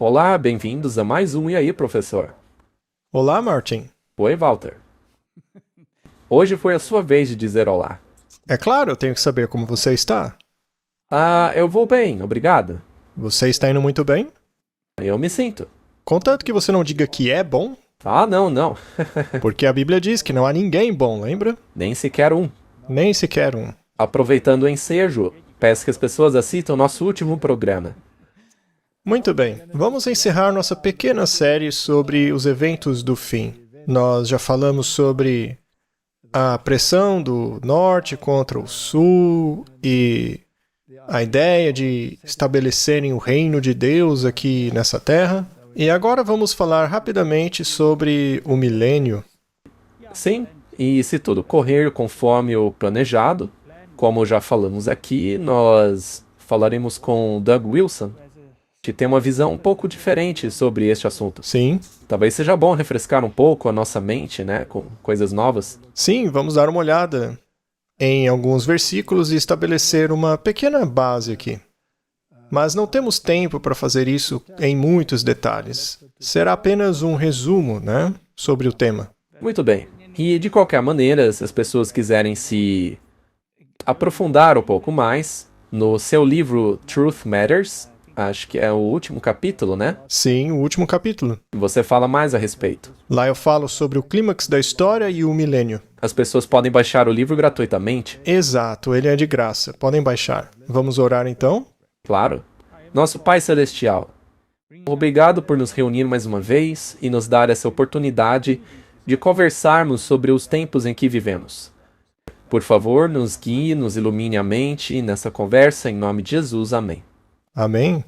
Olá, bem-vindos a mais um E aí, professor? Olá, Martin. Oi, Walter. Hoje foi a sua vez de dizer olá. É claro, eu tenho que saber como você está. Eu vou bem, obrigado. Você está indo muito bem? Eu me sinto. Contanto que você não diga que é bom, Não. porque a Bíblia diz que não há ninguém bom, lembra? Nem sequer um. Nem sequer um. Aproveitando o ensejo, peço que as pessoas assistam nosso último programa. Muito bem, vamos encerrar nossa pequena série sobre os eventos do fim. Nós já falamos sobre a pressão do norte contra o sul e a ideia de estabelecerem o reino de Deus aqui nessa terra. E agora vamos falar rapidamente sobre o milênio. Sim, e se tudo correr conforme o planejado, como já falamos aqui, nós falaremos com Doug Wilson, que tem uma visão um pouco diferente sobre este assunto. Sim. Talvez seja bom refrescar um pouco a nossa mente, né, com coisas novas. Sim, vamos dar uma olhada em alguns versículos e estabelecer uma pequena base aqui. Mas não temos tempo para fazer isso em muitos detalhes. Será apenas um resumo, né, sobre o tema. Muito bem. E de qualquer maneira, se as pessoas quiserem se aprofundar um pouco mais, no seu livro Truth Matters, acho que é o último capítulo, né? Sim, o último capítulo. Você fala mais a respeito. Lá eu falo sobre o clímax da história e o milênio. As pessoas podem baixar o livro gratuitamente? Exato, ele é de graça. Podem baixar. Vamos orar então? Claro. Nosso Pai Celestial, obrigado por nos reunir mais uma vez e nos dar essa oportunidade de conversarmos sobre os tempos em que vivemos. Por favor, nos guie, nos ilumine a mente nessa conversa, em nome de Jesus. Amém. Amém?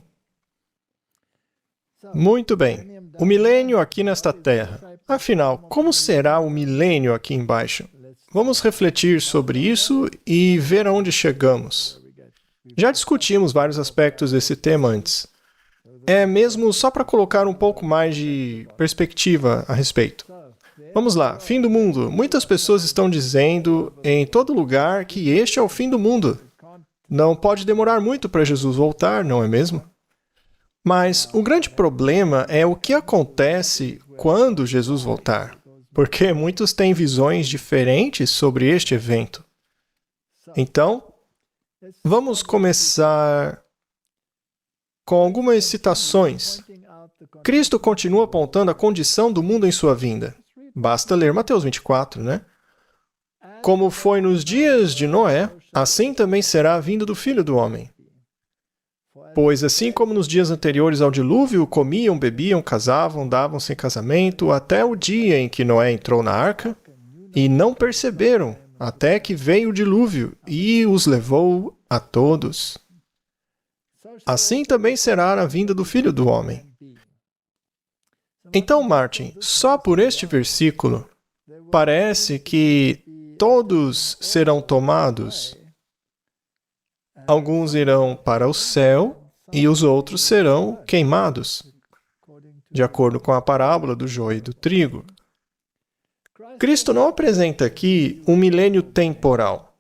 Muito bem. O milênio aqui nesta terra. Afinal, como será o milênio aqui embaixo? Vamos refletir sobre isso e ver aonde chegamos. Já discutimos vários aspectos desse tema antes. É mesmo só para colocar um pouco mais de perspectiva a respeito. Vamos lá, fim do mundo. Muitas pessoas estão dizendo em todo lugar que este é o fim do mundo. Não pode demorar muito para Jesus voltar, não é mesmo? Mas o grande problema é o que acontece quando Jesus voltar. Porque muitos têm visões diferentes sobre este evento. Então, vamos começar com algumas citações. Cristo continua apontando a condição do mundo em sua vinda. Basta ler Mateus 24, né? Como foi nos dias de Noé, assim também será a vinda do Filho do Homem. Pois assim como nos dias anteriores ao dilúvio, comiam, bebiam, casavam, davam-se em casamento, até o dia em que Noé entrou na arca, e não perceberam, até que veio o dilúvio e os levou a todos. Assim também será a vinda do Filho do Homem. Então, Martin, só por este versículo, parece que todos serão tomados. Alguns irão para o céu e os outros serão queimados, de acordo com a parábola do joio e do trigo. Cristo não apresenta aqui um milênio temporal.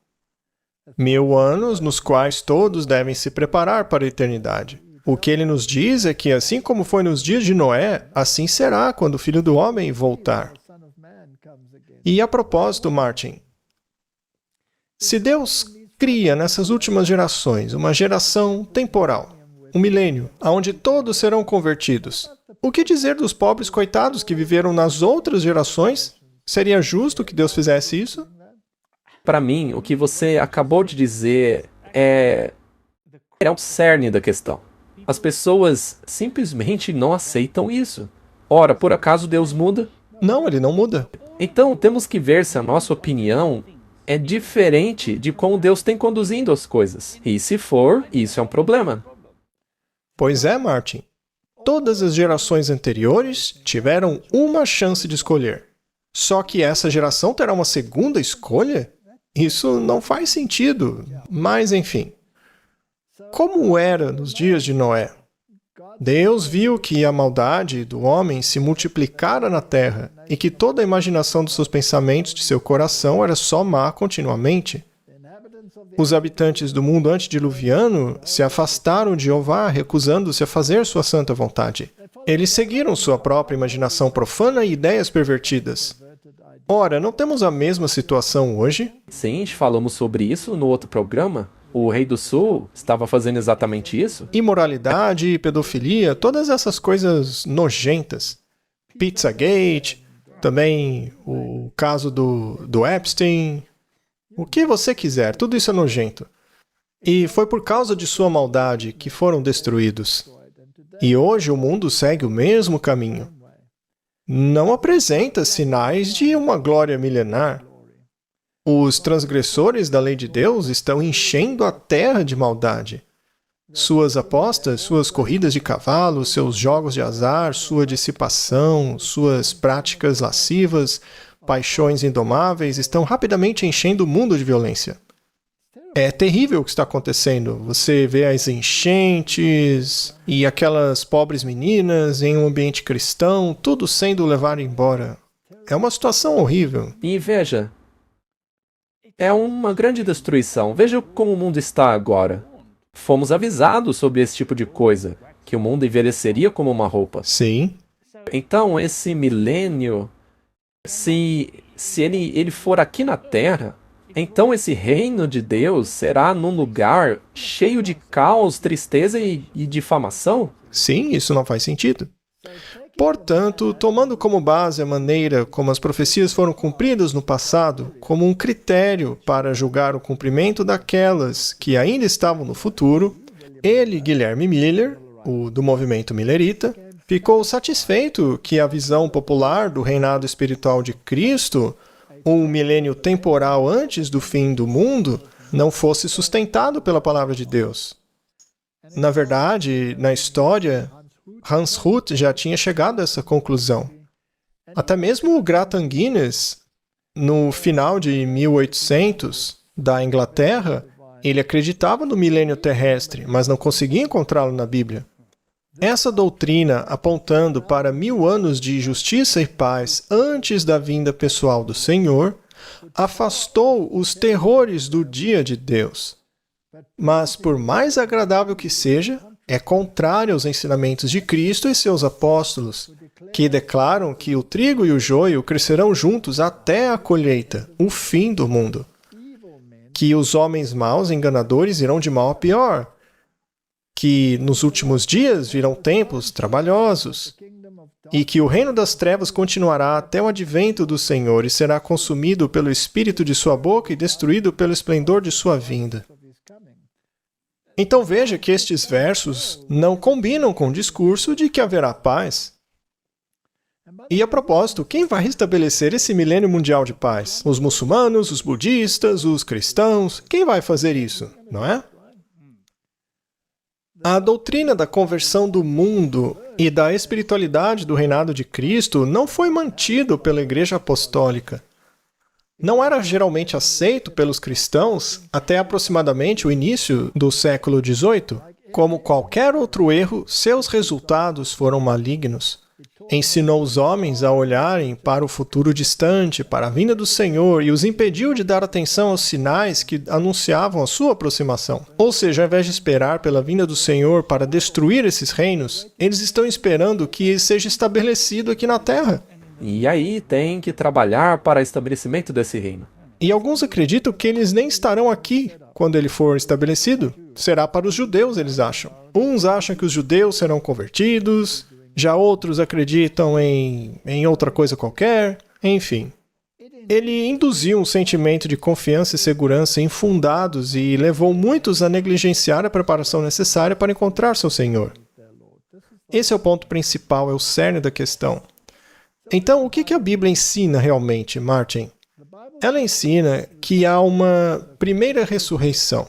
1000 anos nos quais todos devem se preparar para a eternidade. O que ele nos diz é que, assim como foi nos dias de Noé, assim será quando o Filho do Homem voltar. E a propósito, Martin, se Deus cria nessas últimas gerações uma geração temporal, um milênio, onde todos serão convertidos, o que dizer dos pobres coitados que viveram nas outras gerações? Seria justo que Deus fizesse isso? Para mim, o que você acabou de dizer é o cerne da questão. As pessoas simplesmente não aceitam isso. Ora, por acaso Deus muda? Não, ele não muda. Então, temos que ver se a nossa opinião é diferente de como Deus tem conduzindo as coisas. E se for, isso é um problema. Pois é, Martin. Todas as gerações anteriores tiveram uma chance de escolher. Só que essa geração terá uma segunda escolha? Isso não faz sentido. Mas, enfim. Como era nos dias de Noé? Deus viu que a maldade do homem se multiplicara na terra e que toda a imaginação dos seus pensamentos, de seu coração, era só má continuamente. Os habitantes do mundo antediluviano se afastaram de Jeová, recusando-se a fazer sua santa vontade. Eles seguiram sua própria imaginação profana e ideias pervertidas. Ora, não temos a mesma situação hoje? Sim, falamos sobre isso no outro programa. O Rei do Sul estava fazendo exatamente isso. Imoralidade, pedofilia, todas essas coisas nojentas. Pizzagate, também o caso do Epstein. O que você quiser, tudo isso é nojento. E foi por causa de sua maldade que foram destruídos. E hoje o mundo segue o mesmo caminho. Não apresenta sinais de uma glória milenar. Os transgressores da lei de Deus estão enchendo a terra de maldade. Suas apostas, suas corridas de cavalo, seus jogos de azar, sua dissipação, suas práticas lascivas, paixões indomáveis estão rapidamente enchendo o mundo de violência. É terrível o que está acontecendo. Você vê as enchentes e aquelas pobres meninas em um ambiente cristão, tudo sendo levado embora. É uma situação horrível. E veja, é uma grande destruição. Veja como o mundo está agora. Fomos avisados sobre esse tipo de coisa, que o mundo envelheceria como uma roupa. Sim. Então, esse milênio, se ele for aqui na Terra, então esse reino de Deus será num lugar cheio de caos, tristeza e difamação? Sim, isso não faz sentido. Portanto, tomando como base a maneira como as profecias foram cumpridas no passado, como um critério para julgar o cumprimento daquelas que ainda estavam no futuro, ele, Guilherme Miller, o do movimento millerita, ficou satisfeito que a visão popular do reinado espiritual de Cristo, um milênio temporal antes do fim do mundo, não fosse sustentado pela palavra de Deus. Na verdade, na história, Hans Hut já tinha chegado a essa conclusão. Até mesmo o Gratan Guinness, no final de 1800, da Inglaterra, ele acreditava no milênio terrestre, mas não conseguia encontrá-lo na Bíblia. Essa doutrina, apontando para 1000 anos de justiça e paz antes da vinda pessoal do Senhor, afastou os terrores do dia de Deus. Mas, por mais agradável que seja, é contrário aos ensinamentos de Cristo e seus apóstolos, que declaram que o trigo e o joio crescerão juntos até a colheita, o fim do mundo. Que os homens maus e enganadores irão de mal a pior. Que nos últimos dias virão tempos trabalhosos. E que o reino das trevas continuará até o advento do Senhor e será consumido pelo espírito de sua boca e destruído pelo esplendor de sua vinda. Então veja que estes versos não combinam com o discurso de que haverá paz. E a propósito, quem vai restabelecer esse milênio mundial de paz? Os muçulmanos, os budistas, os cristãos? Quem vai fazer isso, não é? A doutrina da conversão do mundo e da espiritualidade do reinado de Cristo não foi mantido pela Igreja Apostólica. Não era geralmente aceito pelos cristãos até aproximadamente o início do século XVIII. Como qualquer outro erro, seus resultados foram malignos. Ensinou os homens a olharem para o futuro distante, para a vinda do Senhor, e os impediu de dar atenção aos sinais que anunciavam a sua aproximação. Ou seja, ao invés de esperar pela vinda do Senhor para destruir esses reinos, eles estão esperando que ele seja estabelecido aqui na Terra. E aí tem que trabalhar para o estabelecimento desse reino. E alguns acreditam que eles nem estarão aqui quando ele for estabelecido. Será para os judeus, eles acham. Uns acham que os judeus serão convertidos, já outros acreditam em outra coisa qualquer, enfim. Ele induziu um sentimento de confiança e segurança infundados e levou muitos a negligenciar a preparação necessária para encontrar seu Senhor. Esse é o ponto principal, é o cerne da questão. Então, o que a Bíblia ensina realmente, Martin? Ela ensina que há uma primeira ressurreição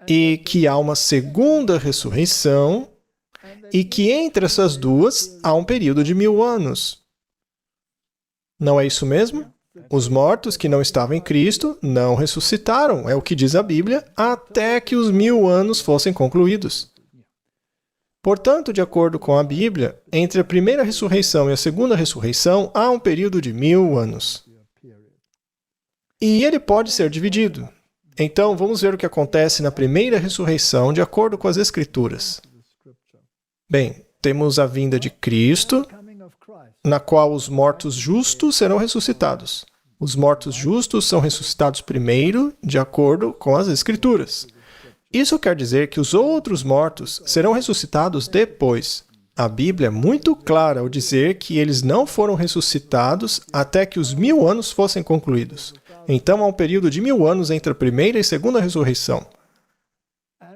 e que há uma segunda ressurreição e que entre essas duas há um período de 1000 anos. Não é isso mesmo? Os mortos que não estavam em Cristo não ressuscitaram, é o que diz a Bíblia, até que os 1000 anos fossem concluídos. Portanto, de acordo com a Bíblia, entre a primeira ressurreição e a segunda ressurreição há um período de 1000 anos. E ele pode ser dividido. Então, vamos ver o que acontece na primeira ressurreição de acordo com as Escrituras. Bem, temos a vinda de Cristo, na qual os mortos justos serão ressuscitados. Os mortos justos são ressuscitados primeiro, de acordo com as Escrituras. Isso quer dizer que os outros mortos serão ressuscitados depois. A Bíblia é muito clara ao dizer que eles não foram ressuscitados até que os 1000 anos fossem concluídos. Então há um período de 1000 anos entre a primeira e segunda ressurreição.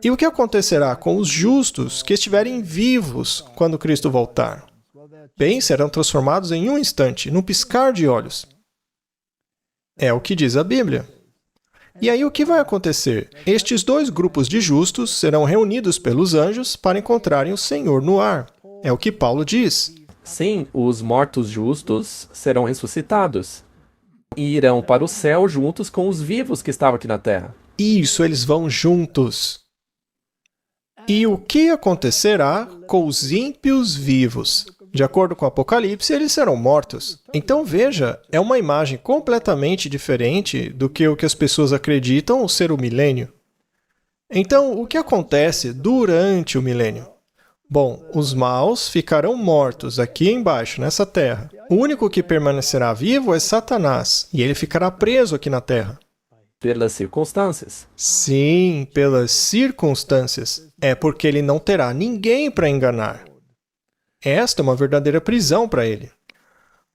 E o que acontecerá com os justos que estiverem vivos quando Cristo voltar? Bem, serão transformados em um instante, num piscar de olhos. É o que diz a Bíblia. E aí o que vai acontecer? Estes dois grupos de justos serão reunidos pelos anjos para encontrarem o Senhor no ar. É o que Paulo diz. Sim, os mortos justos serão ressuscitados e irão para o céu juntos com os vivos que estavam aqui na terra. Isso, eles vão juntos. E o que acontecerá com os ímpios vivos? De acordo com Apocalipse, eles serão mortos. Então veja, é uma imagem completamente diferente do que o que as pessoas acreditam ser o milênio. Então, o que acontece durante o milênio? Bom, os maus ficarão mortos aqui embaixo, nessa terra. O único que permanecerá vivo é Satanás, e ele ficará preso aqui na terra. Pelas circunstâncias. Sim, pelas circunstâncias. É porque ele não terá ninguém para enganar. Esta é uma verdadeira prisão para ele.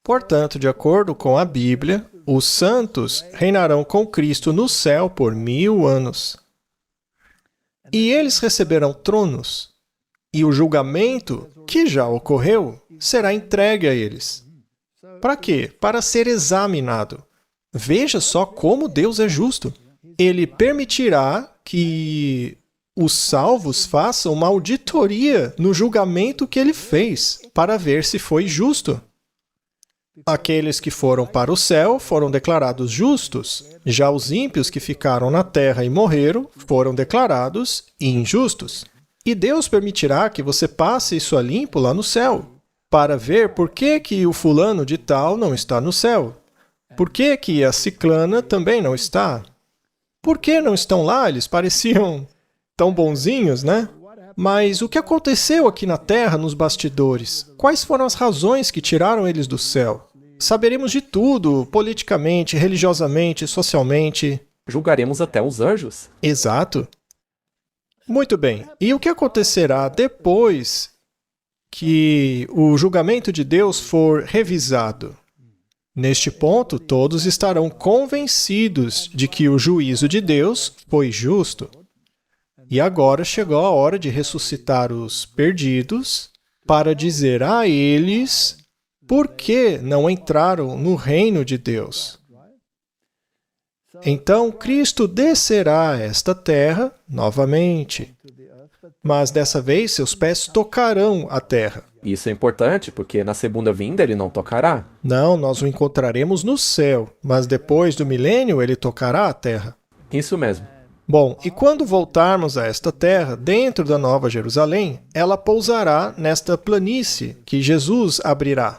Portanto, de acordo com a Bíblia, os santos reinarão com Cristo no céu por 1000 anos. E eles receberão tronos. E o julgamento, que já ocorreu, será entregue a eles. Para quê? Para ser examinado. Veja só como Deus é justo. Ele permitirá que os salvos façam uma auditoria no julgamento que ele fez, para ver se foi justo. Aqueles que foram para o céu foram declarados justos. Já os ímpios que ficaram na terra e morreram foram declarados injustos. E Deus permitirá que você passe isso a limpo lá no céu, para ver por que o fulano de tal não está no céu. Por que a ciclana também não está? Por que não estão lá? Eles pareciam tão bonzinhos, né? Mas o que aconteceu aqui na terra, nos bastidores? Quais foram as razões que tiraram eles do céu? Saberemos de tudo, politicamente, religiosamente, socialmente. Julgaremos até os anjos. Exato. Muito bem. E o que acontecerá depois que o julgamento de Deus for revisado? Neste ponto, todos estarão convencidos de que o juízo de Deus foi justo. E agora chegou a hora de ressuscitar os perdidos para dizer a eles por que não entraram no reino de Deus. Então, Cristo descerá a esta terra novamente, mas dessa vez seus pés tocarão a terra. Isso é importante, porque na segunda vinda ele não tocará. Não, nós o encontraremos no céu, mas depois do milênio ele tocará a terra. Isso mesmo. Bom, e quando voltarmos a esta terra, dentro da Nova Jerusalém, ela pousará nesta planície que Jesus abrirá.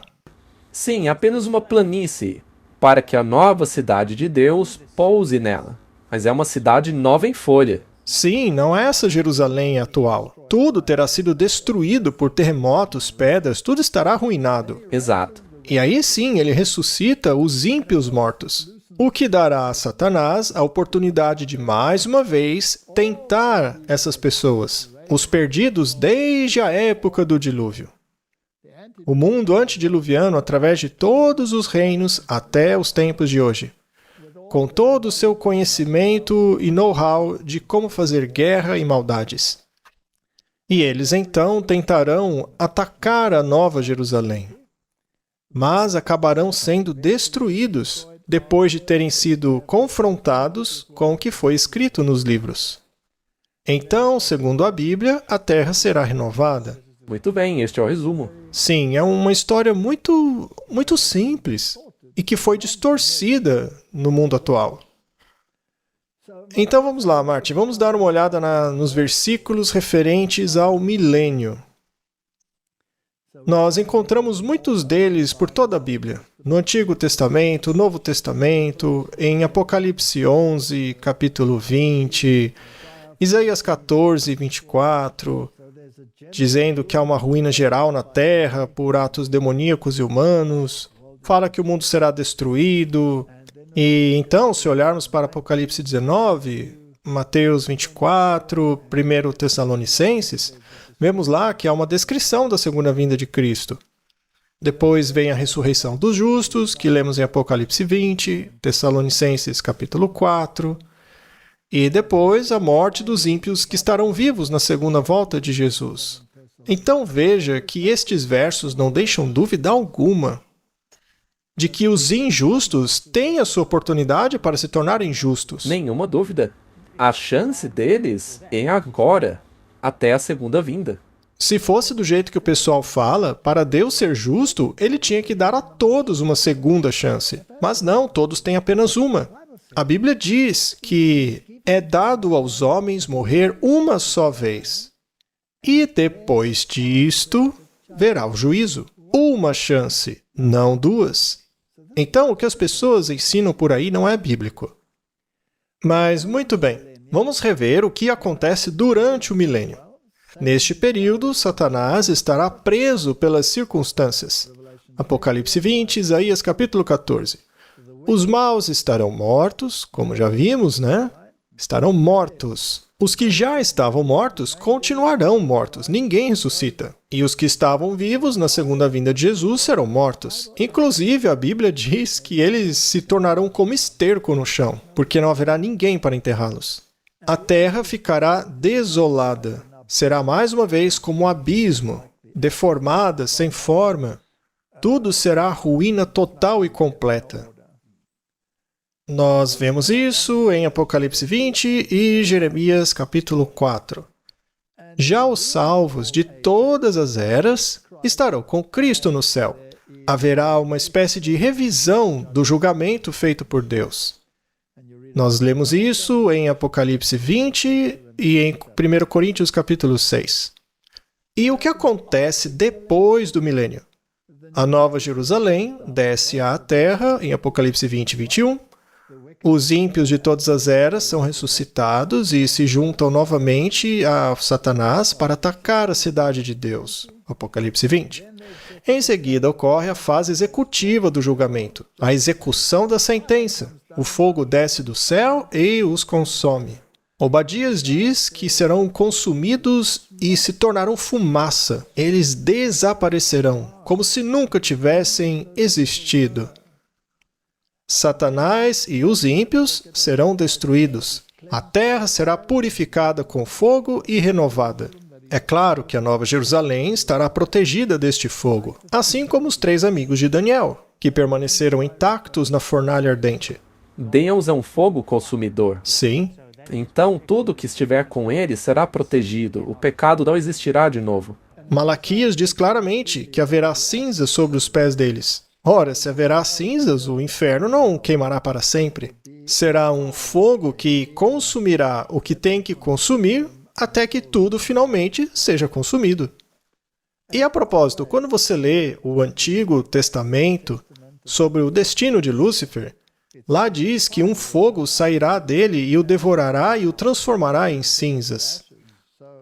Sim, apenas uma planície, para que a nova cidade de Deus pouse nela. Mas é uma cidade nova em folha. Sim, não é essa Jerusalém atual. Tudo terá sido destruído por terremotos, pedras, tudo estará arruinado. Exato. E aí sim, ele ressuscita os ímpios mortos, o que dará a Satanás a oportunidade de, mais uma vez, tentar essas pessoas, os perdidos desde a época do dilúvio. O mundo antediluviano, através de todos os reinos até os tempos de hoje, com todo o seu conhecimento e know-how de como fazer guerra e maldades. E eles então tentarão atacar a Nova Jerusalém, mas acabarão sendo destruídos depois de terem sido confrontados com o que foi escrito nos livros. Então, segundo a Bíblia, a terra será renovada. Muito bem, este é o resumo. Sim, é uma história muito simples e que foi distorcida no mundo atual. Então vamos lá, Marty, vamos dar uma olhada nos versículos referentes ao milênio. Nós encontramos muitos deles por toda a Bíblia. No Antigo Testamento, Novo Testamento, em Apocalipse 11, capítulo 20, Isaías 14, 24, dizendo que há uma ruína geral na Terra por atos demoníacos e humanos, fala que o mundo será destruído. E então, se olharmos para Apocalipse 19, Mateus 24, 1 Tessalonicenses, vemos lá que há uma descrição da segunda vinda de Cristo. Depois vem a ressurreição dos justos, que lemos em Apocalipse 20, Tessalonicenses capítulo 4, e depois a morte dos ímpios que estarão vivos na segunda volta de Jesus. Então veja que estes versos não deixam dúvida alguma de que os injustos têm a sua oportunidade para se tornarem justos. Nenhuma dúvida. A chance deles é agora, até a segunda vinda. Se fosse do jeito que o pessoal fala, para Deus ser justo, ele tinha que dar a todos uma segunda chance. Mas não, todos têm apenas uma. A Bíblia diz que é dado aos homens morrer uma só vez. E depois disto, verá o juízo. Uma chance, não duas. Então, o que as pessoas ensinam por aí não é bíblico. Mas, muito bem, vamos rever o que acontece durante o milênio. Neste período, Satanás estará preso pelas circunstâncias. Apocalipse 20, Isaías capítulo 14. Os maus estarão mortos, como já vimos, né? Estarão mortos. Os que já estavam mortos continuarão mortos. Ninguém ressuscita. E os que estavam vivos na segunda vinda de Jesus serão mortos. Inclusive, a Bíblia diz que eles se tornarão como esterco no chão, porque não haverá ninguém para enterrá-los. A terra ficará desolada. Será mais uma vez como um abismo, deformada, sem forma. Tudo será ruína total e completa. Nós vemos isso em Apocalipse 20 e Jeremias capítulo 4. Já os salvos de todas as eras estarão com Cristo no céu. Haverá uma espécie de revisão do julgamento feito por Deus. Nós lemos isso em Apocalipse 20 e em 1 Coríntios capítulo 6. E o que acontece depois do milênio? A Nova Jerusalém desce à terra em Apocalipse 20 e 21. Os ímpios de todas as eras são ressuscitados e se juntam novamente a Satanás para atacar a cidade de Deus. Apocalipse 20. Em seguida ocorre a fase executiva do julgamento, a execução da sentença. O fogo desce do céu e os consome. Obadias diz que serão consumidos e se tornarão fumaça. Eles desaparecerão, como se nunca tivessem existido. Satanás e os ímpios serão destruídos. A terra será purificada com fogo e renovada. É claro que a Nova Jerusalém estará protegida deste fogo, assim como os 3 amigos de Daniel, que permaneceram intactos na fornalha ardente. Deus é um fogo consumidor. Sim. Então, tudo que estiver com ele será protegido. O pecado não existirá de novo. Malaquias diz claramente que haverá cinza sobre os pés deles. Ora, se haverá cinzas, o inferno não queimará para sempre. Será um fogo que consumirá o que tem que consumir até que tudo finalmente seja consumido. E a propósito, quando você lê o Antigo Testamento sobre o destino de Lúcifer, lá diz que um fogo sairá dele e o devorará e o transformará em cinzas.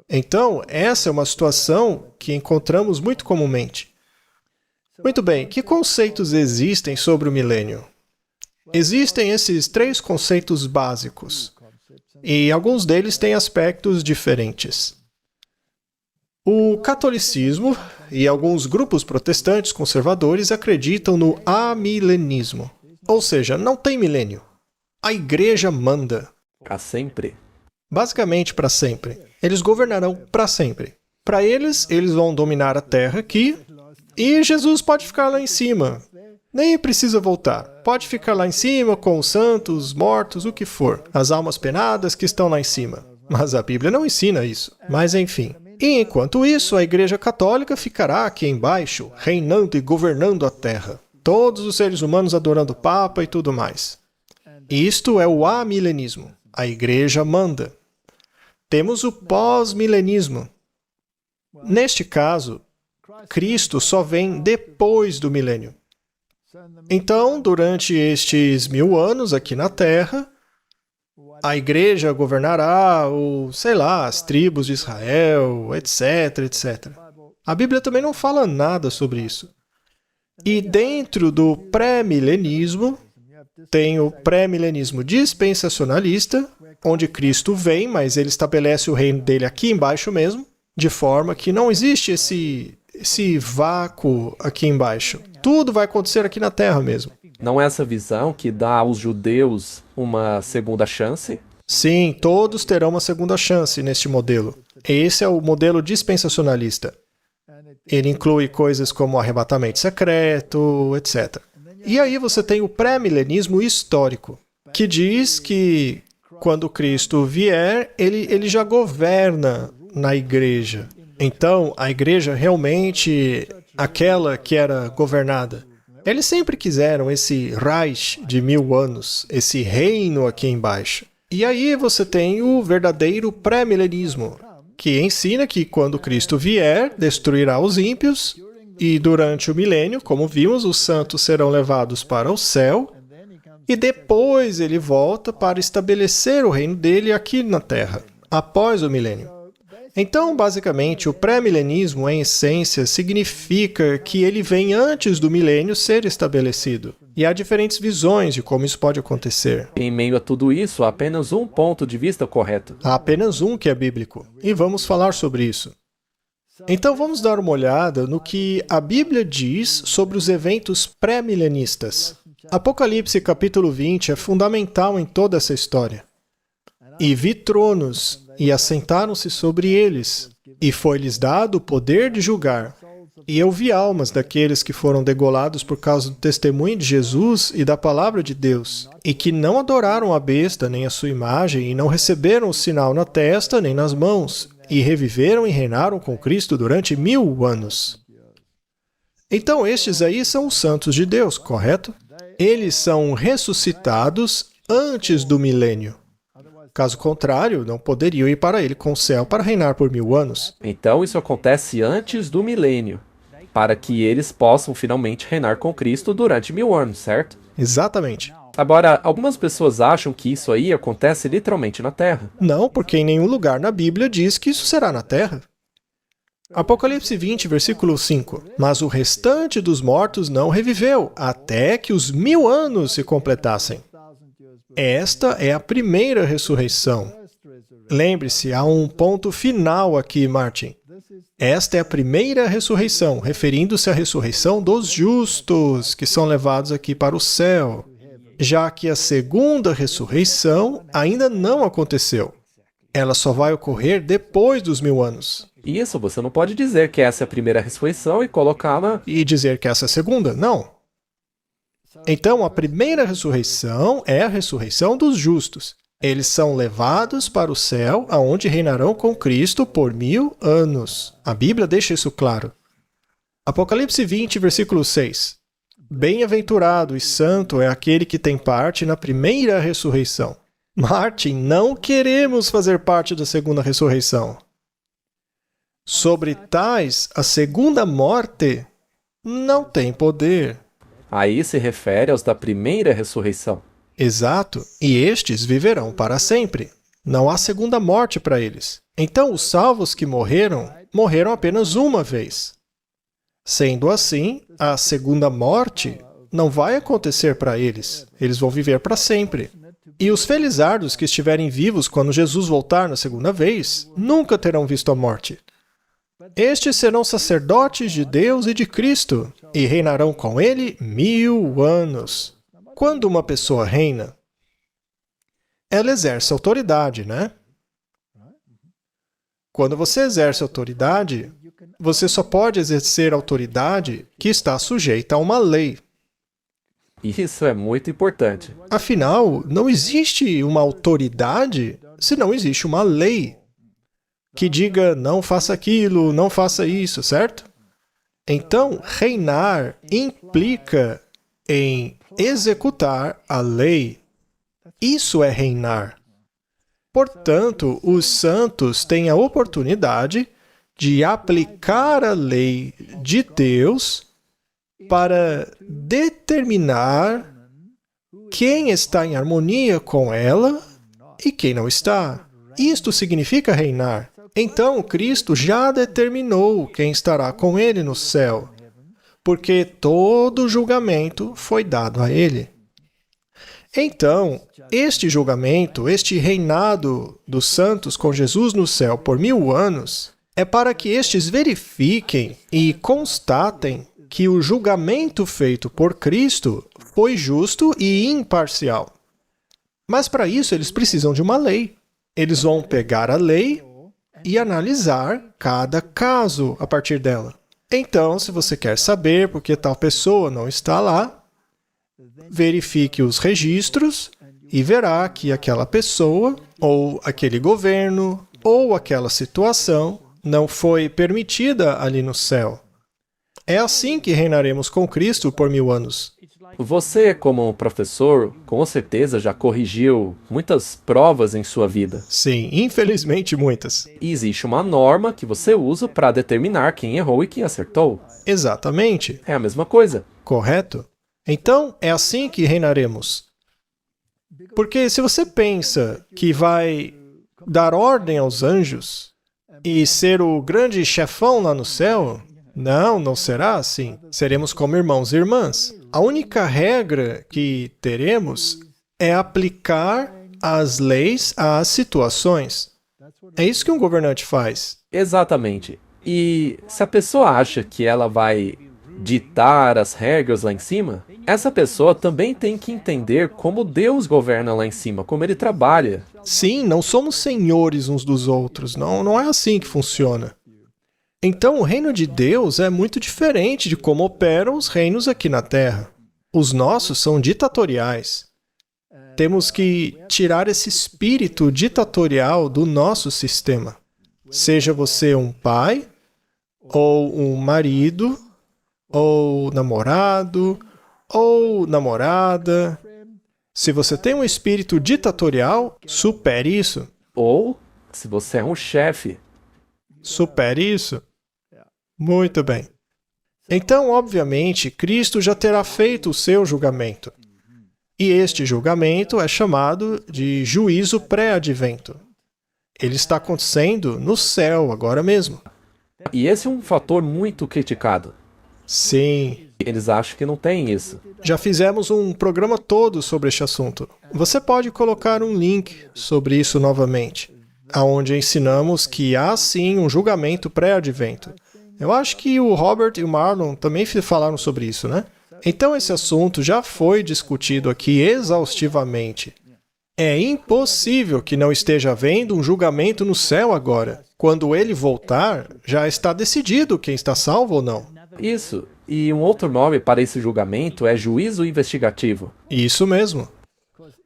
Então, essa é uma situação que encontramos muito comumente. Muito bem, que conceitos existem sobre o milênio? Existem esses 3 conceitos básicos, e alguns deles têm aspectos diferentes. O catolicismo e alguns grupos protestantes conservadores acreditam no amilenismo. Ou seja, não tem milênio. A igreja manda. Para sempre. Basicamente para sempre. Eles governarão para sempre. Para eles, eles vão dominar a terra aqui, e Jesus pode ficar lá em cima. Nem precisa voltar. Pode ficar lá em cima com os santos, mortos, o que for. As almas penadas que estão lá em cima. Mas a Bíblia não ensina isso. Mas enfim. E enquanto isso, a Igreja Católica ficará aqui embaixo, reinando e governando a terra. Todos os seres humanos adorando o Papa e tudo mais. Isto é o amilenismo. A Igreja manda. Temos o pós-milenismo. Neste caso, Cristo só vem depois do milênio. Então, durante estes 1000 anos aqui na Terra, a igreja governará, ou sei lá, as tribos de Israel, etc, etc. A Bíblia também não fala nada sobre isso. E dentro do pré-milenismo, tem o pré-milenismo dispensacionalista, onde Cristo vem, mas ele estabelece o reino dele aqui embaixo mesmo, de forma que não existe esse vácuo aqui embaixo. Tudo vai acontecer aqui na Terra mesmo. Não é essa visão que dá aos judeus uma segunda chance? Sim, todos terão uma segunda chance neste modelo. Esse é o modelo dispensacionalista. Ele inclui coisas como arrebatamento secreto, etc. E aí você tem o pré-milenismo histórico, que diz que quando Cristo vier, ele já governa na igreja. Então, a igreja realmente, aquela que era governada, eles sempre quiseram esse Reich de 1000 anos, esse reino aqui embaixo. E aí você tem o verdadeiro pré-milenismo, que ensina que quando Cristo vier, destruirá os ímpios, e durante o milênio, como vimos, os santos serão levados para o céu, e depois ele volta para estabelecer o reino dele aqui na Terra, após o milênio. Então, basicamente, o pré-milenismo, em essência, significa que ele vem antes do milênio ser estabelecido. E há diferentes visões de como isso pode acontecer. Em meio a tudo isso, há apenas um ponto de vista correto. Há apenas um que é bíblico, e vamos falar sobre isso. Então, vamos dar uma olhada no que a Bíblia diz sobre os eventos pré-milenistas. Apocalipse capítulo 20 é fundamental em toda essa história. E vi tronos, e assentaram-se sobre eles, e foi-lhes dado o poder de julgar. E eu vi almas daqueles que foram degolados por causa do testemunho de Jesus e da palavra de Deus, e que não adoraram a besta nem a sua imagem, e não receberam o sinal na testa nem nas mãos, e reviveram e reinaram com Cristo durante 1000 anos. Então estes aí são os santos de Deus, correto? Eles são ressuscitados antes do milênio. Caso contrário, não poderiam ir para ele com o céu para reinar por 1000 anos. Então isso acontece antes do milênio, para que eles possam finalmente reinar com Cristo durante 1000 anos, certo? Exatamente. Agora, algumas pessoas acham que isso aí acontece literalmente na Terra. Não, porque em nenhum lugar na Bíblia diz que isso será na Terra. Apocalipse 20, versículo 5. Mas o restante dos mortos não reviveu, até que os 1000 anos se completassem. Esta é a primeira ressurreição. Lembre-se, há um ponto final aqui, Martin. Esta é a primeira ressurreição, referindo-se à ressurreição dos justos, que são levados aqui para o céu, já que a segunda ressurreição ainda não aconteceu. Ela só vai ocorrer depois dos 1000 anos. Isso, você não pode dizer que essa é a primeira ressurreição e colocá-la... E dizer que essa é a segunda? Não. Então, a primeira ressurreição é a ressurreição dos justos. Eles são levados para o céu, aonde reinarão com Cristo por 1000 anos. A Bíblia deixa isso claro. Apocalipse 20, versículo 6. Bem-aventurado e santo é aquele que tem parte na primeira ressurreição. Martin, não queremos fazer parte da segunda ressurreição. Sobre tais, a segunda morte não tem poder. Aí se refere aos da primeira ressurreição. Exato, e estes viverão para sempre. Não há segunda morte para eles. Então, os salvos que morreram, morreram apenas uma vez. Sendo assim, a segunda morte não vai acontecer para eles. Eles vão viver para sempre. E os felizardos que estiverem vivos quando Jesus voltar na segunda vez, nunca terão visto a morte. Estes serão sacerdotes de Deus e de Cristo, e reinarão com ele 1000 anos. Quando uma pessoa reina, ela exerce autoridade, né? Quando você exerce autoridade, você só pode exercer autoridade que está sujeita a uma lei. Isso é muito importante. Afinal, não existe uma autoridade se não existe uma lei que diga não faça aquilo, não faça isso, certo? Então, reinar implica em executar a lei. Isso é reinar. Portanto, os santos têm a oportunidade de aplicar a lei de Deus para determinar quem está em harmonia com ela e quem não está. Isto significa reinar. Então, Cristo já determinou quem estará com ele no céu, porque todo julgamento foi dado a ele. Então, este julgamento, este reinado dos santos com Jesus no céu por 1000 anos, é para que estes verifiquem e constatem que o julgamento feito por Cristo foi justo e imparcial. Mas para isso eles precisam de uma lei. Eles vão pegar a lei e analisar cada caso a partir dela. Então, se você quer saber por que tal pessoa não está lá, verifique os registros e verá que aquela pessoa, ou aquele governo, ou aquela situação não foi permitida ali no céu. É assim que reinaremos com Cristo por 1000 anos. Você, como professor, com certeza já corrigiu muitas provas em sua vida. Sim, infelizmente muitas. E existe uma norma que você usa para determinar quem errou e quem acertou. Exatamente. É a mesma coisa. Correto? Então, é assim que reinaremos. Porque se você pensa que vai dar ordem aos anjos e ser o grande chefão lá no céu, não será assim. Seremos como irmãos e irmãs. A única regra que teremos é aplicar as leis às situações. É isso que um governante faz. Exatamente. E se a pessoa acha que ela vai ditar as regras lá em cima, essa pessoa também tem que entender como Deus governa lá em cima, como Ele trabalha. Sim, não somos senhores uns dos outros. Não é assim que funciona. Então, o reino de Deus é muito diferente de como operam os reinos aqui na Terra. Os nossos são ditatoriais. Temos que tirar esse espírito ditatorial do nosso sistema. Seja você um pai, ou um marido, ou namorado, ou namorada. Se você tem um espírito ditatorial, supere isso. Ou, se você é um chefe, supere isso. Muito bem. Então, obviamente, Cristo já terá feito o seu julgamento. E este julgamento é chamado de juízo pré-advento. Ele está acontecendo no céu agora mesmo. E esse é um fator muito criticado. Sim. Eles acham que não tem isso. Já fizemos um programa todo sobre este assunto. Você pode colocar um link sobre isso novamente, onde ensinamos que há sim um julgamento pré-advento. Eu acho que o Robert e o Marlon também falaram sobre isso, né? Então esse assunto já foi discutido aqui exaustivamente. É impossível que não esteja havendo um julgamento no céu agora. Quando ele voltar, já está decidido quem está salvo ou não. Isso. E um outro nome para esse julgamento é juízo investigativo. Isso mesmo.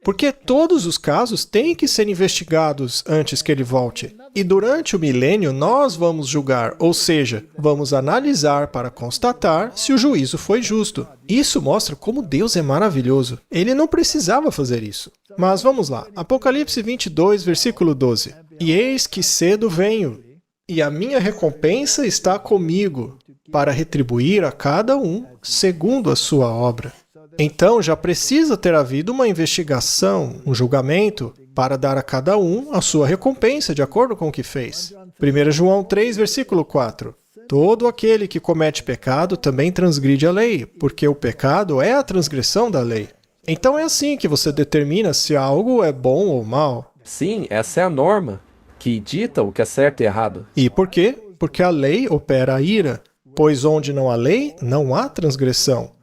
Porque todos os casos têm que ser investigados antes que ele volte. E durante o milênio nós vamos julgar, ou seja, vamos analisar para constatar se o juízo foi justo. Isso mostra como Deus é maravilhoso. Ele não precisava fazer isso. Mas vamos lá. Apocalipse 22, versículo 12. E eis que cedo venho, e a minha recompensa está comigo, para retribuir a cada um segundo a sua obra. Então, já precisa ter havido uma investigação, um julgamento, para dar a cada um a sua recompensa de acordo com o que fez. 1 João 3, versículo 4. Todo aquele que comete pecado também transgride a lei, porque o pecado é a transgressão da lei. Então é assim que você determina se algo é bom ou mal. Sim, essa é a norma que dita o que é certo e errado. E por quê? Porque a lei opera a ira, pois onde não há lei, não há transgressão.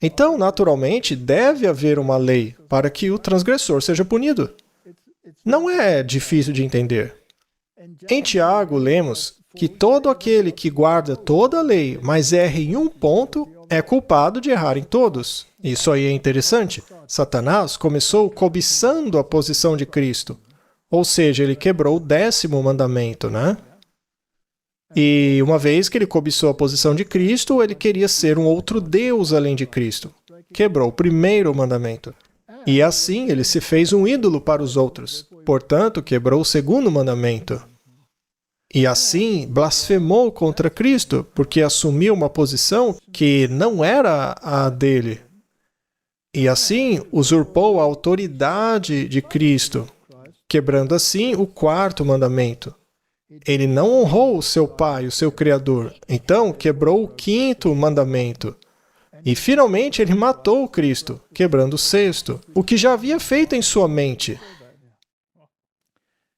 Então, naturalmente, deve haver uma lei para que o transgressor seja punido. Não é difícil de entender. Em Tiago, lemos que todo aquele que guarda toda a lei, mas erra em um ponto, é culpado de errar em todos. Isso aí é interessante. Satanás começou cobiçando a posição de Cristo. Ou seja, ele quebrou o 10º mandamento, né? E uma vez que ele cobiçou a posição de Cristo, ele queria ser um outro Deus além de Cristo. Quebrou o 1º mandamento. E assim ele se fez um ídolo para os outros. Portanto, quebrou o 2º mandamento. E assim blasfemou contra Cristo, porque assumiu uma posição que não era a dele. E assim usurpou a autoridade de Cristo, quebrando assim o quarto mandamento. Ele não honrou o seu pai, o seu Criador. Então, quebrou o quinto mandamento. E, finalmente, ele matou o Cristo, quebrando o sexto, o que já havia feito em sua mente.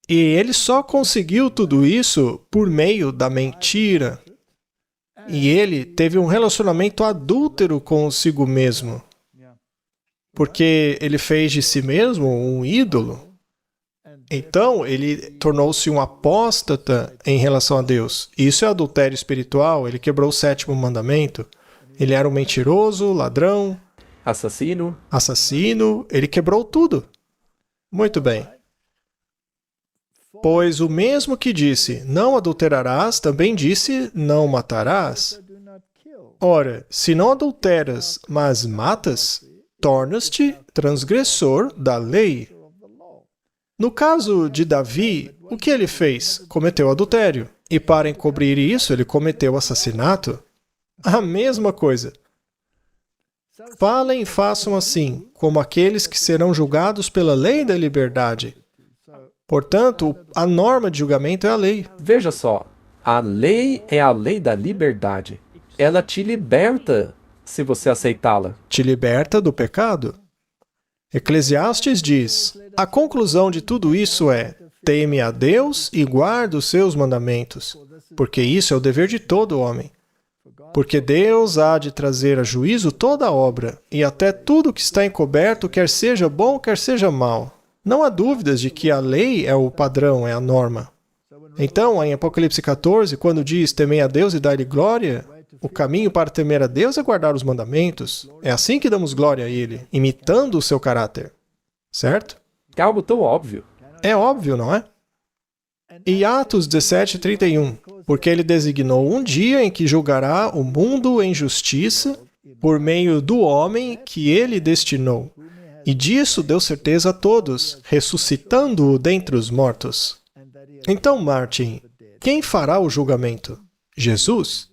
E ele só conseguiu tudo isso por meio da mentira. E ele teve um relacionamento adúltero consigo mesmo. Porque ele fez de si mesmo um ídolo. Então, ele tornou-se um apóstata em relação a Deus. Isso é adultério espiritual, ele quebrou o sétimo mandamento. Ele era um mentiroso, ladrão, assassino, ele quebrou tudo. Muito bem. Pois o mesmo que disse, não adulterarás, também disse, não matarás. Ora, se não adulteras, mas matas, tornas-te transgressor da lei. No caso de Davi, o que ele fez? Cometeu adultério. E para encobrir isso, ele cometeu assassinato. A mesma coisa. Falem e façam assim, como aqueles que serão julgados pela lei da liberdade. Portanto, a norma de julgamento é a lei. Veja só, a lei é a lei da liberdade. Ela te liberta se você aceitá-la. Te liberta do pecado. Eclesiastes diz, a conclusão de tudo isso é, teme a Deus e guarda os seus mandamentos, porque isso é o dever de todo homem. Porque Deus há de trazer a juízo toda a obra, e até tudo que está encoberto, quer seja bom, quer seja mal. Não há dúvidas de que a lei é o padrão, é a norma. Então, em Apocalipse 14, quando diz, temei a Deus e dai-lhe glória, o caminho para temer a Deus é guardar os mandamentos. É assim que damos glória a Ele, imitando o seu caráter. Certo? É algo tão óbvio. É óbvio, não é? E Atos 17:31, porque Ele designou um dia em que julgará o mundo em justiça por meio do homem que Ele destinou. E disso deu certeza a todos, ressuscitando-o dentre os mortos. Então, Martin, quem fará o julgamento? Jesus?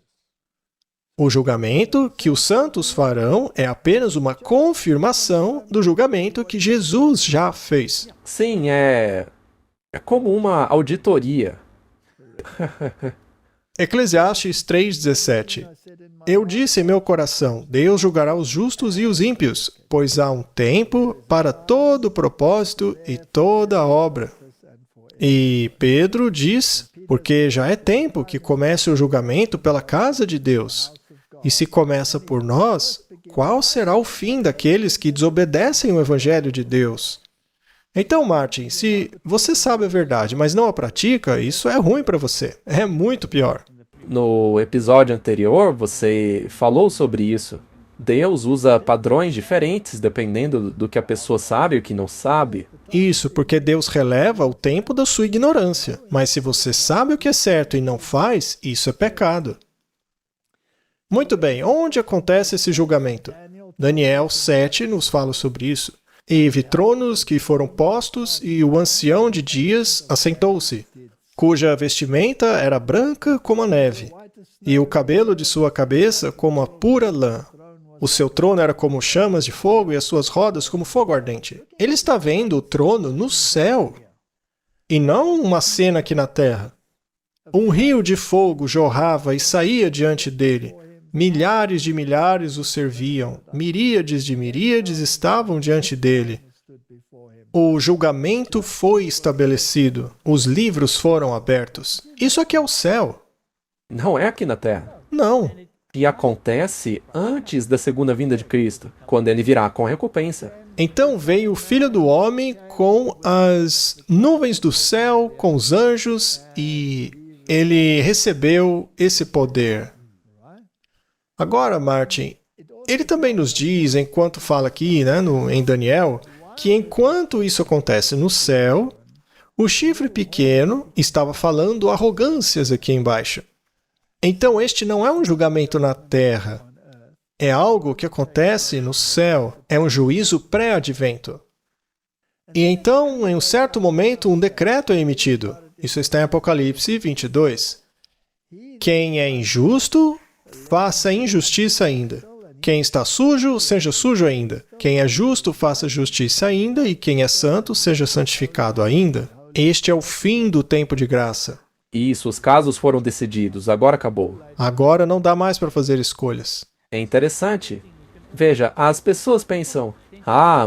O julgamento que os santos farão é apenas uma confirmação do julgamento que Jesus já fez. Sim, é como uma auditoria. Eclesiastes 3:17. Eu disse em meu coração, Deus julgará os justos e os ímpios, pois há um tempo para todo propósito e toda obra. E Pedro diz, porque já é tempo que comece o julgamento pela casa de Deus. E se começa por nós, qual será o fim daqueles que desobedecem o Evangelho de Deus? Então, Martin, se você sabe a verdade, mas não a pratica, isso é ruim para você. É muito pior. No episódio anterior, você falou sobre isso. Deus usa padrões diferentes dependendo do que a pessoa sabe e o que não sabe. Isso, porque Deus releva o tempo da sua ignorância. Mas se você sabe o que é certo e não faz, isso é pecado. Muito bem, onde acontece esse julgamento? Daniel 7 nos fala sobre isso. E vi tronos que foram postos, e o ancião de dias assentou-se, cuja vestimenta era branca como a neve, e o cabelo de sua cabeça como a pura lã. O seu trono era como chamas de fogo, e as suas rodas como fogo ardente. Ele está vendo o trono no céu, e não uma cena aqui na terra. Um rio de fogo jorrava e saía diante dele. Milhares de milhares o serviam, miríades de miríades estavam diante dele. O julgamento foi estabelecido, os livros foram abertos. Isso aqui é o céu. Não é aqui na Terra. Não. E acontece antes da segunda vinda de Cristo, quando ele virá com recompensa. Então veio o Filho do Homem com as nuvens do céu, com os anjos, e ele recebeu esse poder. Agora, Martin, ele também nos diz, enquanto fala aqui, em Daniel, que enquanto isso acontece no céu, o chifre pequeno estava falando arrogâncias aqui embaixo. Então, este não é um julgamento na terra. É algo que acontece no céu. É um juízo pré-advento. E então, em um certo momento, um decreto é emitido. Isso está em Apocalipse 22. Quem é injusto, faça injustiça ainda. Quem está sujo, seja sujo ainda. Quem é justo, faça justiça ainda, e quem é santo, seja santificado ainda. Este é o fim do tempo de graça. Isso, os casos foram decididos, agora acabou. Agora não dá mais para fazer escolhas. É interessante. Veja, as pessoas pensam,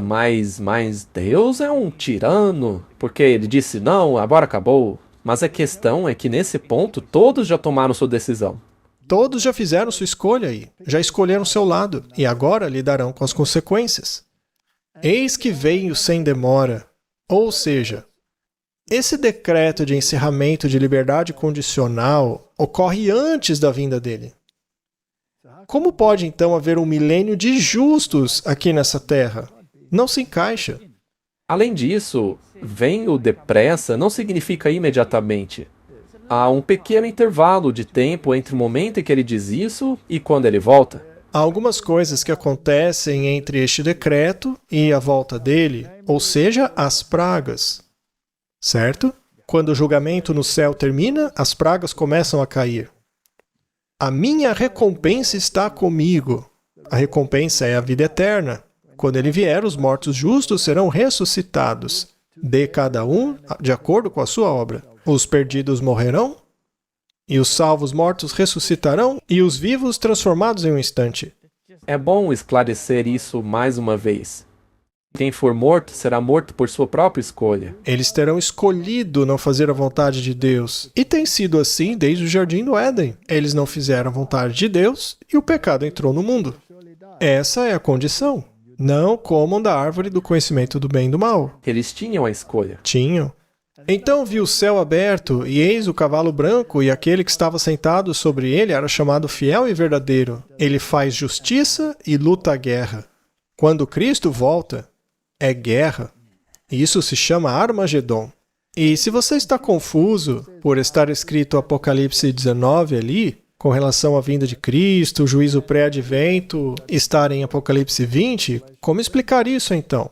mas Deus é um tirano, porque ele disse não, agora acabou. Mas a questão é que nesse ponto todos já tomaram sua decisão. Todos já fizeram sua escolha aí, já escolheram seu lado, e agora lidarão com as consequências. Eis que venho sem demora. Ou seja, esse decreto de encerramento de liberdade condicional ocorre antes da vinda dele. Como pode então haver um milênio de justos aqui nessa terra? Não se encaixa. Além disso, venho depressa não significa imediatamente. Há um pequeno intervalo de tempo entre o momento em que ele diz isso e quando ele volta. Há algumas coisas que acontecem entre este decreto e a volta dele, ou seja, as pragas. Certo? Quando o julgamento no céu termina, as pragas começam a cair. A minha recompensa está comigo. A recompensa é a vida eterna. Quando ele vier, os mortos justos serão ressuscitados. Dê cada um de acordo com a sua obra. Os perdidos morrerão, e os salvos mortos ressuscitarão, e os vivos transformados em um instante. É bom esclarecer isso mais uma vez. Quem for morto será morto por sua própria escolha. Eles terão escolhido não fazer a vontade de Deus. E tem sido assim desde o Jardim do Éden. Eles não fizeram a vontade de Deus e o pecado entrou no mundo. Essa é a condição. Não comam da árvore do conhecimento do bem e do mal. Eles tinham a escolha. Tinham. Então vi o céu aberto, e eis o cavalo branco, e aquele que estava sentado sobre ele era chamado Fiel e Verdadeiro. Ele faz justiça e luta a guerra. Quando Cristo volta, é guerra. Isso se chama Armagedon. E se você está confuso por estar escrito Apocalipse 19 ali, com relação à vinda de Cristo, o juízo pré-advento, estar em Apocalipse 20, como explicar isso então?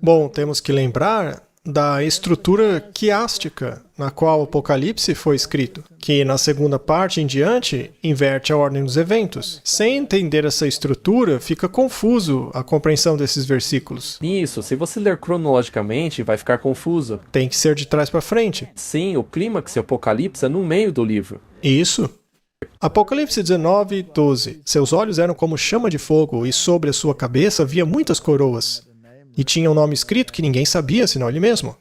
Bom, temos que lembrar da estrutura quiástica na qual o Apocalipse foi escrito, que na segunda parte em diante inverte a ordem dos eventos. Sem entender essa estrutura, fica confuso a compreensão desses versículos. Isso, se você ler cronologicamente, vai ficar confuso. Tem que ser de trás para frente. Sim, o clímax e Apocalipse é no meio do livro. Isso. Apocalipse 19, 12. Seus olhos eram como chama de fogo, e sobre a sua cabeça havia muitas coroas. E tinha um nome escrito que ninguém sabia, senão ele mesmo.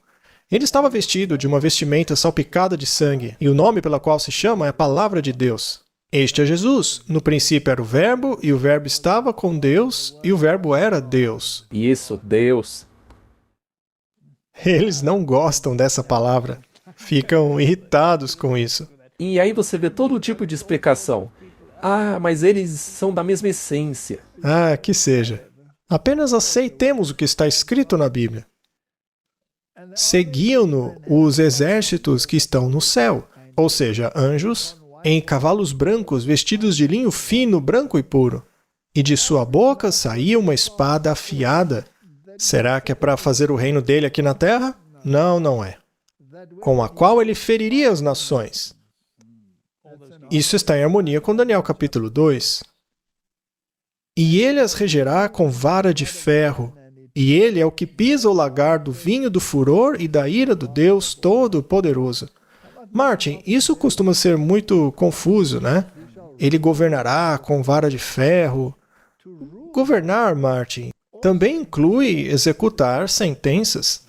Ele estava vestido de uma vestimenta salpicada de sangue, e o nome pela qual se chama é a Palavra de Deus. Este é Jesus. No princípio era o Verbo, e o Verbo estava com Deus, e o Verbo era Deus. Isso, Deus. Eles não gostam dessa palavra. Ficam irritados com isso. E aí você vê todo tipo de explicação. Mas eles são da mesma essência. Que seja. Apenas aceitemos o que está escrito na Bíblia. Seguiam-no os exércitos que estão no céu, ou seja, anjos, em cavalos brancos vestidos de linho fino, branco e puro. E de sua boca saía uma espada afiada. Será que é para fazer o reino dele aqui na terra? Não, não é. Com a qual ele feriria as nações. Isso está em harmonia com Daniel capítulo 2. E ele as regerá com vara de ferro, e ele é o que pisa o lagar do vinho do furor e da ira do Deus Todo-Poderoso. Martin, isso costuma ser muito confuso, né? Ele governará com vara de ferro. Governar, Martin, também inclui executar sentenças.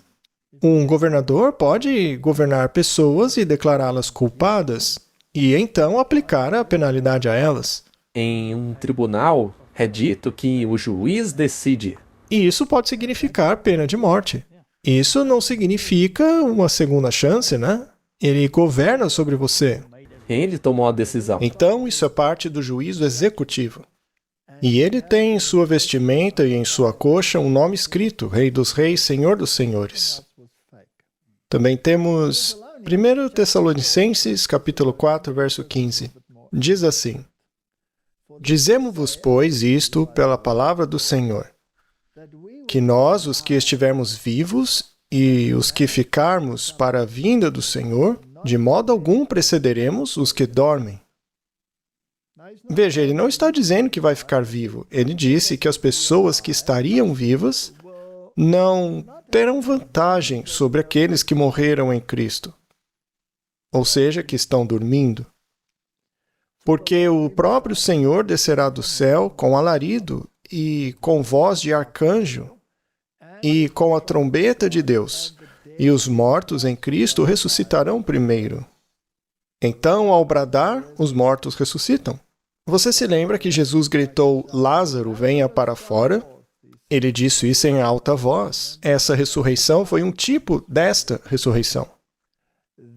Um governador pode governar pessoas e declará-las culpadas, e então aplicar a penalidade a elas. Em um tribunal, é dito que o juiz decide. E isso pode significar pena de morte. Isso não significa uma segunda chance, né? Ele governa sobre você. Ele tomou a decisão. Então, isso é parte do juízo executivo. E ele tem em sua vestimenta e em sua coxa um nome escrito, Rei dos Reis, Senhor dos Senhores. Também temos 1 Tessalonicenses, capítulo 4, verso 15. Diz assim: Dizemo-vos, pois, isto pela palavra do Senhor, que nós, os que estivermos vivos e os que ficarmos para a vinda do Senhor, de modo algum precederemos os que dormem. Veja, ele não está dizendo que vai ficar vivo. Ele disse que as pessoas que estariam vivas não terão vantagem sobre aqueles que morreram em Cristo. Ou seja, que estão dormindo. Porque o próprio Senhor descerá do céu com alarido e com voz de arcanjo e com a trombeta de Deus, e os mortos em Cristo ressuscitarão primeiro. Então, ao bradar, os mortos ressuscitam. Você se lembra que Jesus gritou, Lázaro, venha para fora? Ele disse isso em alta voz. Essa ressurreição foi um tipo desta ressurreição.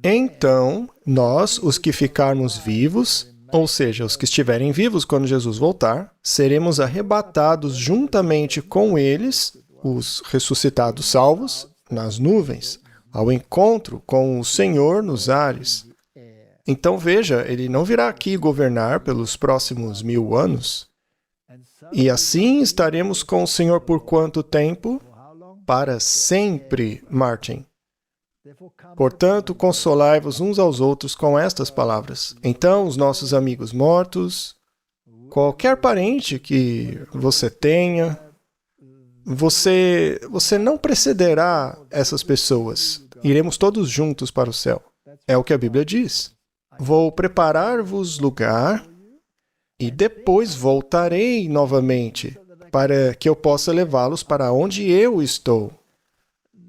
Então, nós, os que ficarmos vivos, ou seja, os que estiverem vivos quando Jesus voltar, seremos arrebatados juntamente com eles, os ressuscitados salvos, nas nuvens, ao encontro com o Senhor nos ares. Então veja, ele não virá aqui governar pelos próximos 1000 anos. E assim estaremos com o Senhor por quanto tempo? Para sempre, Martin. Portanto, consolai-vos uns aos outros com estas palavras. Então, os nossos amigos mortos, qualquer parente que você tenha, você não precederá essas pessoas. Iremos todos juntos para o céu. É o que a Bíblia diz. Vou preparar-vos lugar e depois voltarei novamente para que eu possa levá-los para onde eu estou.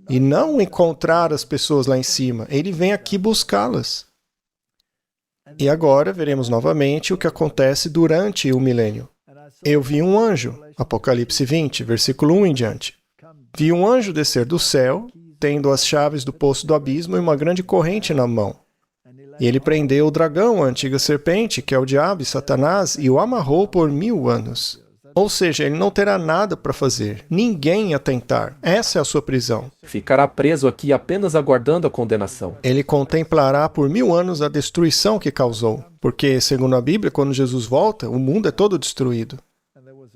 E não encontrar as pessoas lá em cima. Ele vem aqui buscá-las. E agora veremos novamente o que acontece durante o milênio. Eu vi um anjo, Apocalipse 20, versículo 1 em diante. Vi um anjo descer do céu, tendo as chaves do poço do abismo e uma grande corrente na mão. E ele prendeu o dragão, a antiga serpente, que é o diabo e Satanás, e o amarrou por 1000 anos. Ou seja, ele não terá nada para fazer, ninguém a tentar. Essa é a sua prisão. Ficará preso aqui apenas aguardando a condenação. Ele contemplará por 1000 anos a destruição que causou. Porque, segundo a Bíblia, quando Jesus volta, o mundo é todo destruído.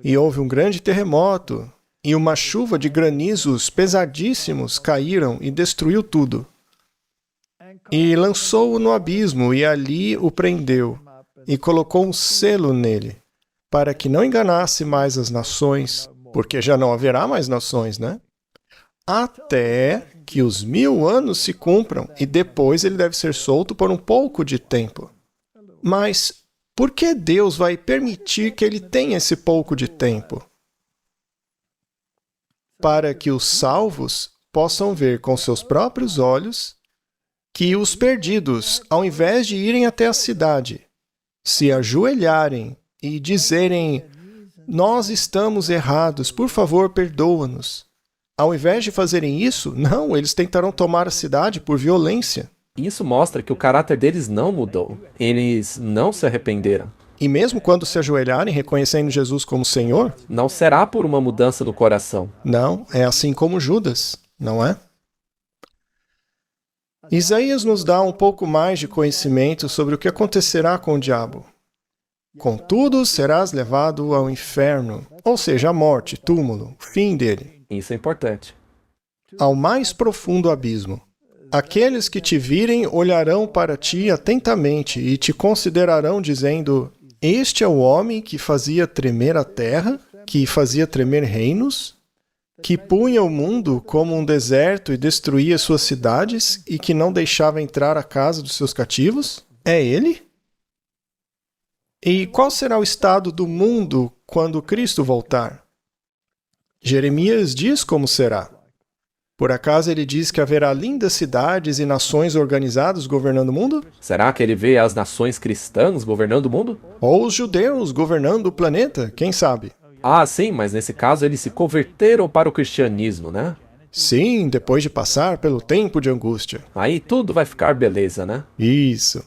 E houve um grande terremoto, e uma chuva de granizos pesadíssimos caíram e destruiu tudo. E lançou-o no abismo, e ali o prendeu, e colocou um selo nele, para que não enganasse mais as nações, porque já não haverá mais nações, né? Até que os 1000 anos se cumpram, e depois ele deve ser solto por um pouco de tempo. Mas por que Deus vai permitir que ele tenha esse pouco de tempo? Para que os salvos possam ver com seus próprios olhos que os perdidos, ao invés de irem até a cidade, se ajoelharem e dizerem, nós estamos errados, por favor, perdoa-nos. Ao invés de fazerem isso, não, eles tentarão tomar a cidade por violência. Isso mostra que o caráter deles não mudou. Eles não se arrependeram. E mesmo quando se ajoelharem reconhecendo Jesus como Senhor, não será por uma mudança no coração. Não, é assim como Judas, não é? Isaías nos dá um pouco mais de conhecimento sobre o que acontecerá com o diabo. Contudo, serás levado ao inferno, ou seja, a morte, túmulo, o fim dele. Isso é importante. Ao mais profundo abismo. Aqueles que te virem olharão para ti atentamente e te considerarão dizendo, este é o homem que fazia tremer a terra, que fazia tremer reinos, que punha o mundo como um deserto e destruía suas cidades e que não deixava entrar a casa dos seus cativos? É ele? E qual será o estado do mundo quando Cristo voltar? Jeremias diz como será. Por acaso ele diz que haverá lindas cidades e nações organizadas governando o mundo? Será que ele vê as nações cristãs governando o mundo? Ou os judeus governando o planeta? Quem sabe? Ah, sim, mas nesse caso eles se converteram para o cristianismo, né? Sim, depois de passar pelo tempo de angústia. Aí tudo vai ficar beleza, né? Isso.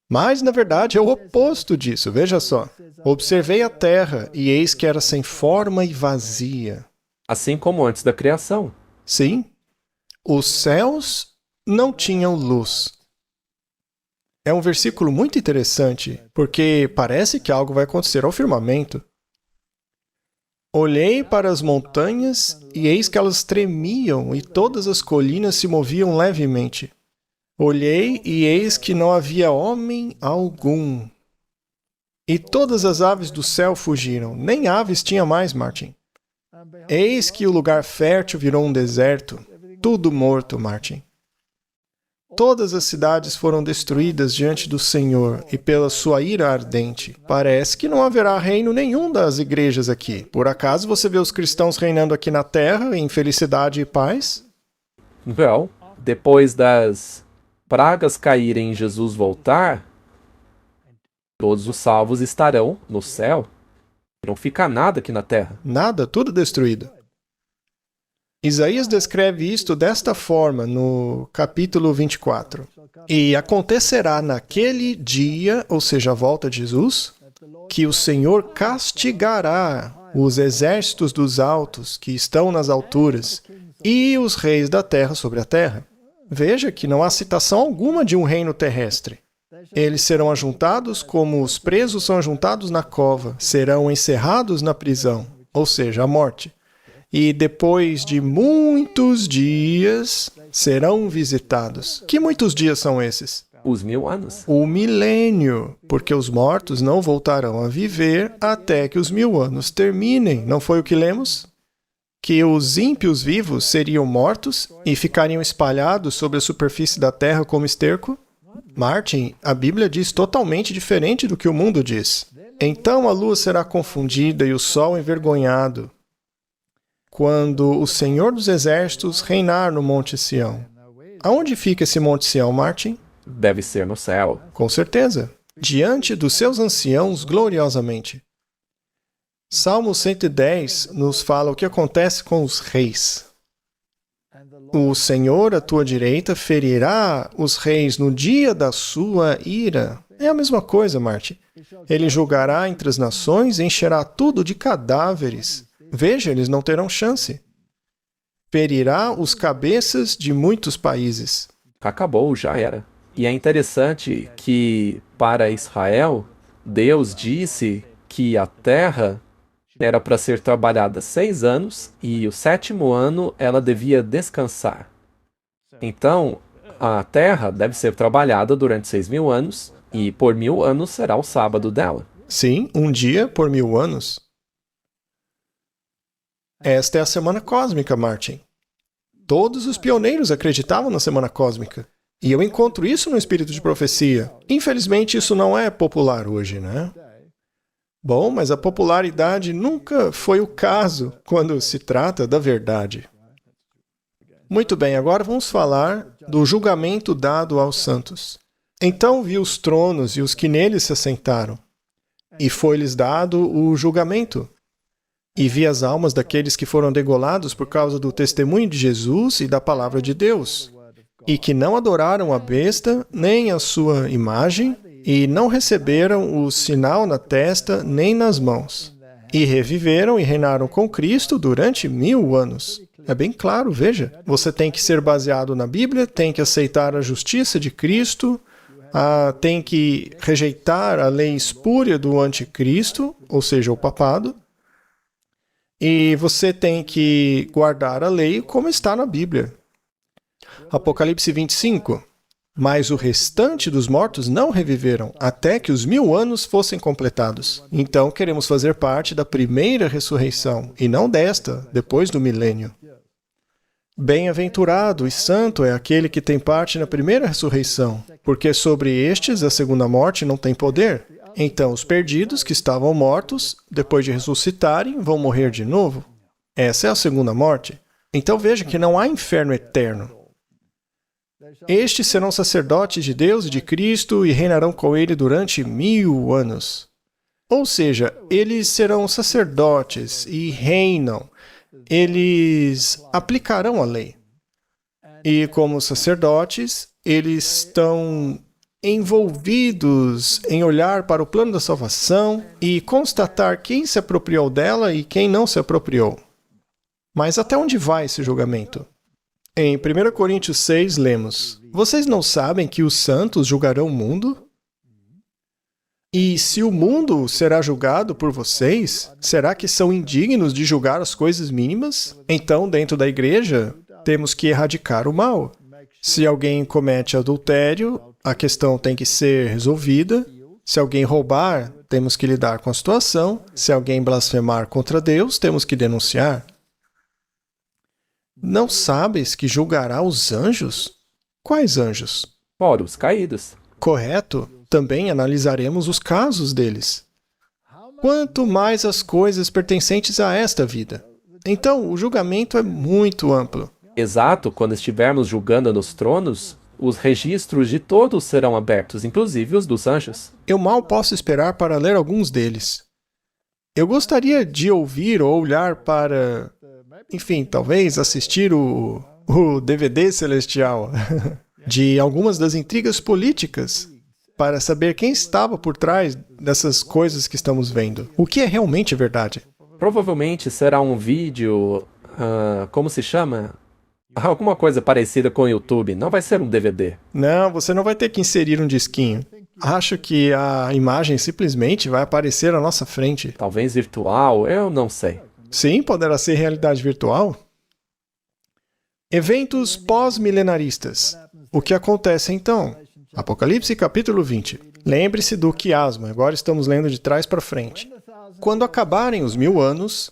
Mas, na verdade, é o oposto disso. Veja só. Observei a terra, e eis que era sem forma e vazia. Assim como antes da criação. Sim. Os céus não tinham luz. É um versículo muito interessante, porque parece que algo vai acontecer ao firmamento. Olhei para as montanhas, e eis que elas tremiam, e todas as colinas se moviam levemente. Olhei, e eis que não havia homem algum. E todas as aves do céu fugiram. Nem aves tinha mais, Martin. Eis que o lugar fértil virou um deserto. Tudo morto, Martin. Todas as cidades foram destruídas diante do Senhor e pela sua ira ardente. Parece que não haverá reino nenhum das igrejas aqui. Por acaso você vê os cristãos reinando aqui na terra em felicidade e paz? Well, depois das pragas caírem e Jesus voltar, todos os salvos estarão no céu. Não fica nada aqui na terra. Nada, tudo destruído. Isaías descreve isto desta forma no capítulo 24. E acontecerá naquele dia, ou seja, a volta de Jesus, que o Senhor castigará os exércitos dos altos que estão nas alturas e os reis da terra sobre a terra. Veja que não há citação alguma de um reino terrestre. Eles serão ajuntados como os presos são ajuntados na cova, serão encerrados na prisão, ou seja, a morte. E depois de muitos dias serão visitados. Que muitos dias são esses? Os 1000 anos. O milênio, porque os mortos não voltarão a viver até que os 1000 anos terminem. Não foi o que lemos? Que os ímpios vivos seriam mortos e ficariam espalhados sobre a superfície da terra como esterco? Martin, a Bíblia diz totalmente diferente do que o mundo diz. Então a lua será confundida e o sol envergonhado, quando o Senhor dos Exércitos reinar no Monte Sião. Aonde fica esse Monte Sião, Martin? Deve ser no céu. Com certeza. Diante dos seus anciãos gloriosamente. Salmo 110 nos fala o que acontece com os reis. O Senhor, à tua direita, ferirá os reis no dia da sua ira. É a mesma coisa, Martin. Ele julgará entre as nações e encherá tudo de cadáveres. Veja, eles não terão chance. Ferirá os cabeças de muitos países. Acabou, já era. E é interessante que, para Israel, Deus disse que a terra era para ser trabalhada 6 anos e o 7º ano ela devia descansar. Então, a terra deve ser trabalhada durante 6.000 anos e por 1000 anos será o sábado dela. Sim, um dia por 1000 anos. Esta é a semana cósmica, Martin. Todos os pioneiros acreditavam na semana cósmica. E eu encontro isso no espírito de profecia. Infelizmente, isso não é popular hoje, né? Bom, mas a popularidade nunca foi o caso quando se trata da verdade. Muito bem, agora vamos falar do julgamento dado aos santos. Então vi os tronos e os que neles se assentaram, e foi-lhes dado o julgamento. E vi as almas daqueles que foram degolados por causa do testemunho de Jesus e da palavra de Deus, e que não adoraram a besta, nem a sua imagem, e não receberam o sinal na testa, nem nas mãos. E reviveram e reinaram com Cristo durante 1000 anos. É bem claro, veja. Você tem que ser baseado na Bíblia, tem que aceitar a justiça de Cristo, tem que rejeitar a lei espúria do anticristo, ou seja, o papado, e você tem que guardar a lei como está na Bíblia. Apocalipse 25. Mas o restante dos mortos não reviveram, até que os 1000 anos fossem completados. Então queremos fazer parte da primeira ressurreição, e não desta, depois do milênio. Bem-aventurado e santo é aquele que tem parte na primeira ressurreição, porque sobre estes a segunda morte não tem poder. Então os perdidos que estavam mortos, depois de ressuscitarem, vão morrer de novo. Essa é a segunda morte. Então veja que não há inferno eterno. Estes serão sacerdotes de Deus e de Cristo e reinarão com ele durante 1000 anos. Ou seja, eles serão sacerdotes e reinam. Eles aplicarão a lei. E como sacerdotes, eles estão envolvidos em olhar para o plano da salvação e constatar quem se apropriou dela e quem não se apropriou. Mas até onde vai esse julgamento? Em 1 Coríntios 6, lemos: Vocês não sabem que os santos julgarão o mundo? E se o mundo será julgado por vocês, será que são indignos de julgar as coisas mínimas? Então, dentro da igreja, temos que erradicar o mal. Se alguém comete adultério, a questão tem que ser resolvida. Se alguém roubar, temos que lidar com a situação. Se alguém blasfemar contra Deus, temos que denunciar. Não sabes que julgará os anjos? Quais anjos? Fora os caídos. Correto. Também analisaremos os casos deles. Quanto mais as coisas pertencentes a esta vida. Então, o julgamento é muito amplo. Exato, quando estivermos julgando nos tronos, os registros de todos serão abertos, inclusive os dos anjos. Eu mal posso esperar para ler alguns deles. Eu gostaria de ouvir ou olhar para... Enfim, talvez assistir o DVD celestial de algumas das intrigas políticas para saber quem estava por trás dessas coisas que estamos vendo. O que é realmente verdade? Provavelmente será um vídeo... como se chama? Alguma coisa parecida com o YouTube. Não vai ser um DVD. Não, você não vai ter que inserir um disquinho. Acho que a imagem simplesmente vai aparecer à nossa frente. Talvez virtual, eu não sei. Sim, poderá ser realidade virtual. Eventos pós-milenaristas. O que acontece então? Apocalipse capítulo 20. Lembre-se do quiasma, agora estamos lendo de trás para frente. Quando acabarem os 1000 anos,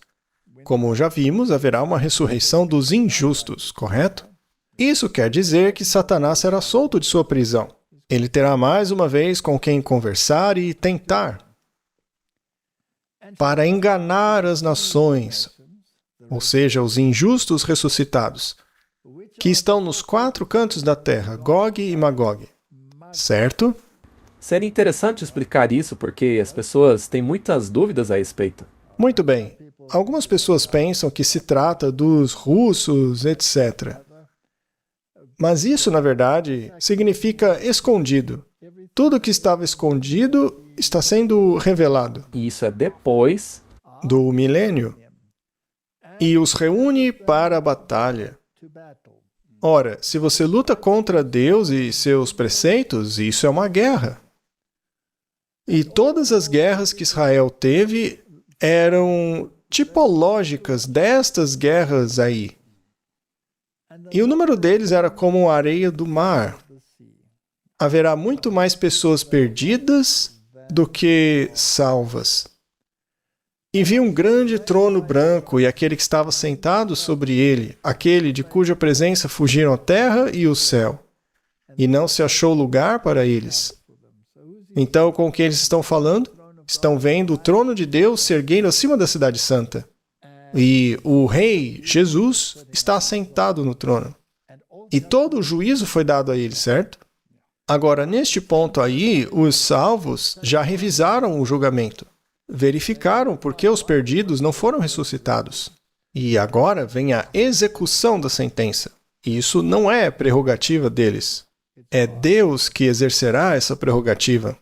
como já vimos, haverá uma ressurreição dos injustos, correto? Isso quer dizer que Satanás será solto de sua prisão. Ele terá mais uma vez com quem conversar e tentar para enganar as nações, ou seja, os injustos ressuscitados, que estão nos 4 cantos da terra, Gog e Magog. Certo? Seria interessante explicar isso porque as pessoas têm muitas dúvidas a respeito. Muito bem. Algumas pessoas pensam que se trata dos russos, etc. Mas isso, na verdade, significa escondido. Tudo que estava escondido está sendo revelado. E isso é depois do milênio. E os reúne para a batalha. Ora, se você luta contra Deus e seus preceitos, isso é uma guerra. E todas as guerras que Israel teve eram tipológicas destas guerras aí. E o número deles era como a areia do mar. Haverá muito mais pessoas perdidas do que salvas. E vi um grande trono branco e aquele que estava sentado sobre ele, aquele de cuja presença fugiram a terra e o céu, e não se achou lugar para eles. Então, com o que eles estão falando? Estão vendo o trono de Deus se erguendo acima da cidade santa. E o rei, Jesus, está sentado no trono. E todo o juízo foi dado a ele, certo? Agora, neste ponto aí, os salvos já revisaram o julgamento. Verificaram por que os perdidos não foram ressuscitados. E agora vem a execução da sentença. E isso não é prerrogativa deles. É Deus que exercerá essa prerrogativa.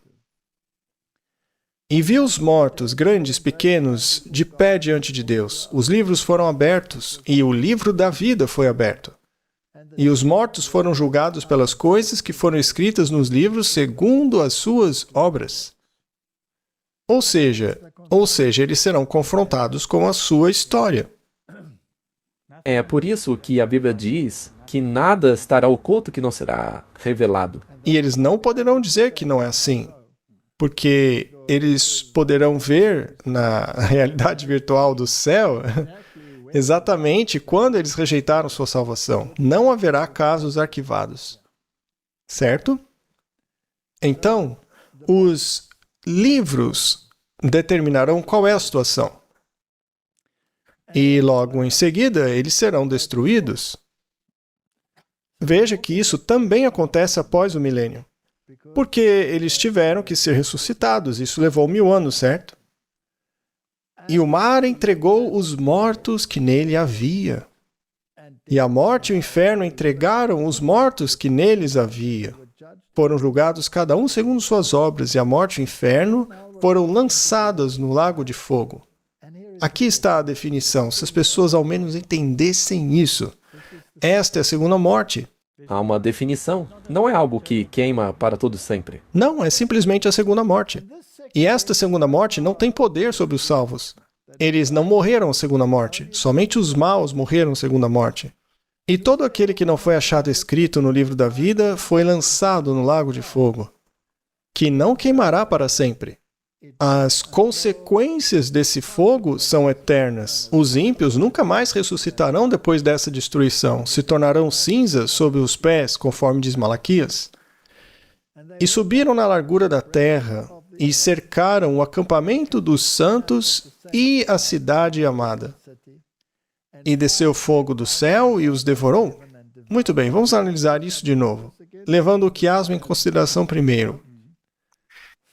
E vi os mortos, grandes, pequenos, de pé diante de Deus. Os livros foram abertos, e o livro da vida foi aberto. E os mortos foram julgados pelas coisas que foram escritas nos livros segundo as suas obras. Ou seja, eles serão confrontados com a sua história. É por isso que a Bíblia diz que nada estará oculto que não será revelado. E eles não poderão dizer que não é assim, porque eles poderão ver na realidade virtual do céu exatamente quando eles rejeitaram sua salvação. Não haverá casos arquivados. Certo? Então, os livros determinarão qual é a situação. E logo em seguida, eles serão destruídos. Veja que isso também acontece após o milênio. Porque eles tiveram que ser ressuscitados. Isso levou 1000 anos, certo? E o mar entregou os mortos que nele havia. E a morte e o inferno entregaram os mortos que neles havia. Foram julgados cada um segundo suas obras, e a morte e o inferno foram lançadas no lago de fogo. Aqui está a definição, se as pessoas ao menos entendessem isso. Esta é a segunda morte. Há uma definição. Não é algo que queima para todo sempre. Não, é simplesmente a segunda morte. E esta segunda morte não tem poder sobre os salvos. Eles não morreram a segunda morte. Somente os maus morreram a segunda morte. E todo aquele que não foi achado escrito no livro da vida foi lançado no lago de fogo, que não queimará para sempre. As consequências desse fogo são eternas. Os ímpios nunca mais ressuscitarão depois dessa destruição, se tornarão cinzas sob os pés, conforme diz Malaquias. E subiram na largura da terra e cercaram o acampamento dos santos e a cidade amada. E desceu fogo do céu e os devorou? Muito bem, vamos analisar isso de novo, levando o quiasmo em consideração primeiro.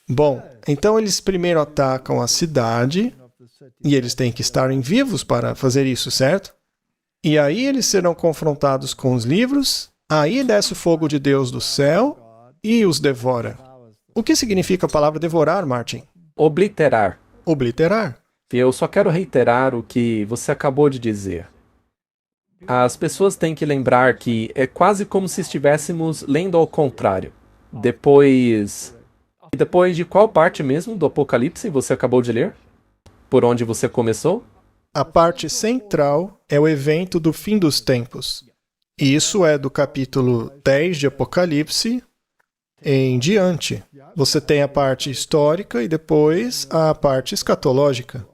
Bom, então eles primeiro atacam a cidade, e eles têm que estarem vivos para fazer isso, certo? E aí eles serão confrontados com os livros, aí desce o fogo de Deus do céu e os devora. O que significa a palavra devorar, Martin? Obliterar. Obliterar. Eu só quero reiterar o que você acabou de dizer. As pessoas têm que lembrar que é quase como se estivéssemos lendo ao contrário. Depois de qual parte mesmo do Apocalipse você acabou de ler? Por onde você começou? A parte central é o evento do fim dos tempos. E isso é do capítulo 10 de Apocalipse em diante. Você tem a parte histórica e depois a parte escatológica.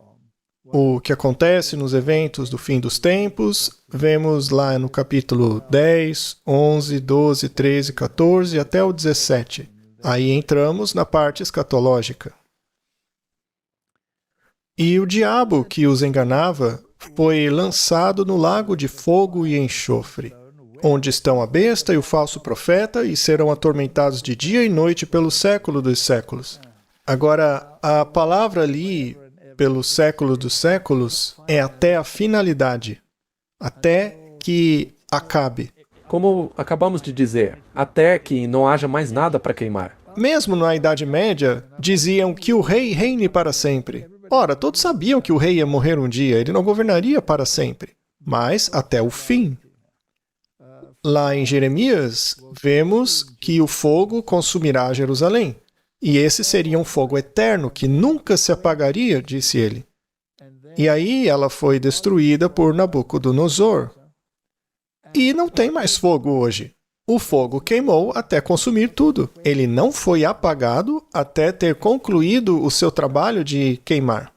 O que acontece nos eventos do fim dos tempos, vemos lá no capítulo 10, 11, 12, 13, 14 até o 17. Aí entramos na parte escatológica. E o diabo que os enganava foi lançado no lago de fogo e enxofre, onde estão a besta e o falso profeta, e serão atormentados de dia e noite pelo século dos séculos. Agora, a palavra ali, pelo século dos séculos, é até a finalidade, até que acabe. Como acabamos de dizer, até que não haja mais nada para queimar. Mesmo na Idade Média, diziam que o rei reine para sempre. Ora, todos sabiam que o rei ia morrer um dia, ele não governaria para sempre, mas até o fim. Lá em Jeremias, vemos que o fogo consumirá Jerusalém. E esse seria um fogo eterno que nunca se apagaria, disse ele. E aí ela foi destruída por Nabucodonosor. E não tem mais fogo hoje. O fogo queimou até consumir tudo. Ele não foi apagado até ter concluído o seu trabalho de queimar.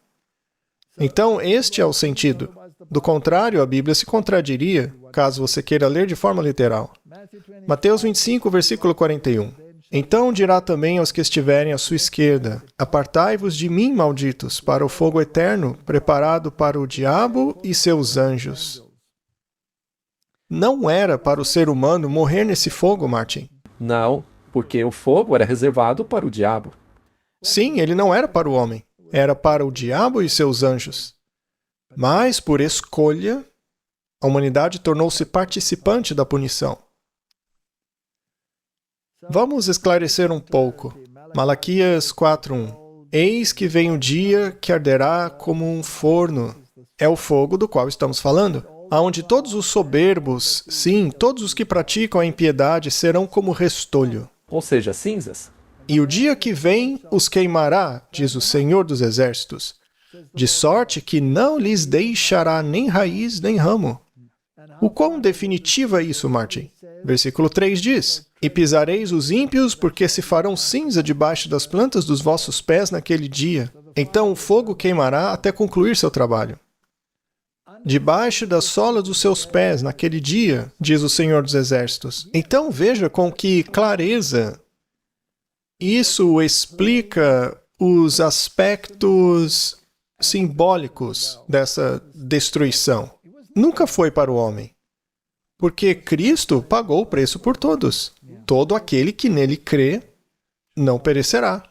Então, este é o sentido. Do contrário, a Bíblia se contradiria, caso você queira ler de forma literal. Mateus 25, versículo 41. Então dirá também aos que estiverem à sua esquerda: apartai-vos de mim, malditos, para o fogo eterno, preparado para o diabo e seus anjos. Não era para o ser humano morrer nesse fogo, Martin. Não, porque o fogo era reservado para o diabo. Sim, ele não era para o homem. Era para o diabo e seus anjos. Mas, por escolha, a humanidade tornou-se participante da punição. Vamos esclarecer um pouco. Malaquias 4:1. Eis que vem o dia que arderá como um forno. É o fogo do qual estamos falando. Aonde todos os soberbos, sim, todos os que praticam a impiedade, serão como restolho. Ou seja, cinzas. E o dia que vem os queimará, diz o Senhor dos Exércitos, de sorte que não lhes deixará nem raiz nem ramo. O quão definitivo é isso, Martin? Versículo 3 diz: E pisareis os ímpios, porque se farão cinza debaixo das plantas dos vossos pés naquele dia. Então o fogo queimará até concluir seu trabalho. Debaixo da sola dos seus pés naquele dia, diz o Senhor dos Exércitos. Então veja com que clareza isso explica os aspectos simbólicos dessa destruição. Nunca foi para o homem, porque Cristo pagou o preço por todos. Todo aquele que nele crê não perecerá.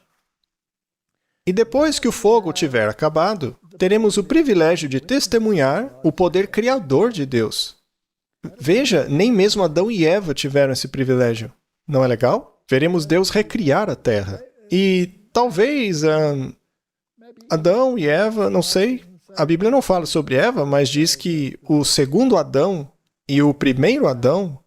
E depois que o fogo tiver acabado, teremos o privilégio de testemunhar o poder criador de Deus. Veja, nem mesmo Adão e Eva tiveram esse privilégio. Não é legal? Veremos Deus recriar a terra. E talvez Adão e Eva, não sei, a Bíblia não fala sobre Eva, mas diz que o segundo Adão e o primeiro Adão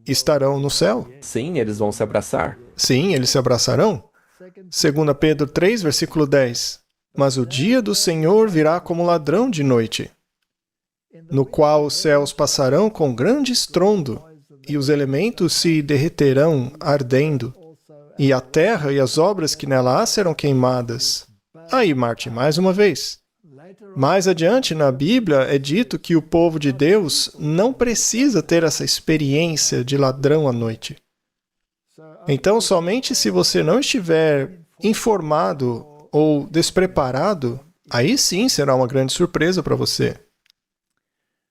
estarão no céu. Sim, eles vão se abraçar. Sim, eles se abraçarão. 2 Pedro 3, versículo 10. Mas o dia do Senhor virá como ladrão de noite, no qual os céus passarão com grande estrondo, e os elementos se derreterão ardendo, e a terra e as obras que nela há serão queimadas. Aí, Martin, mais uma vez. Mais adiante na Bíblia é dito que o povo de Deus não precisa ter essa experiência de ladrão à noite. Então, somente se você não estiver informado ou despreparado, aí sim será uma grande surpresa para você.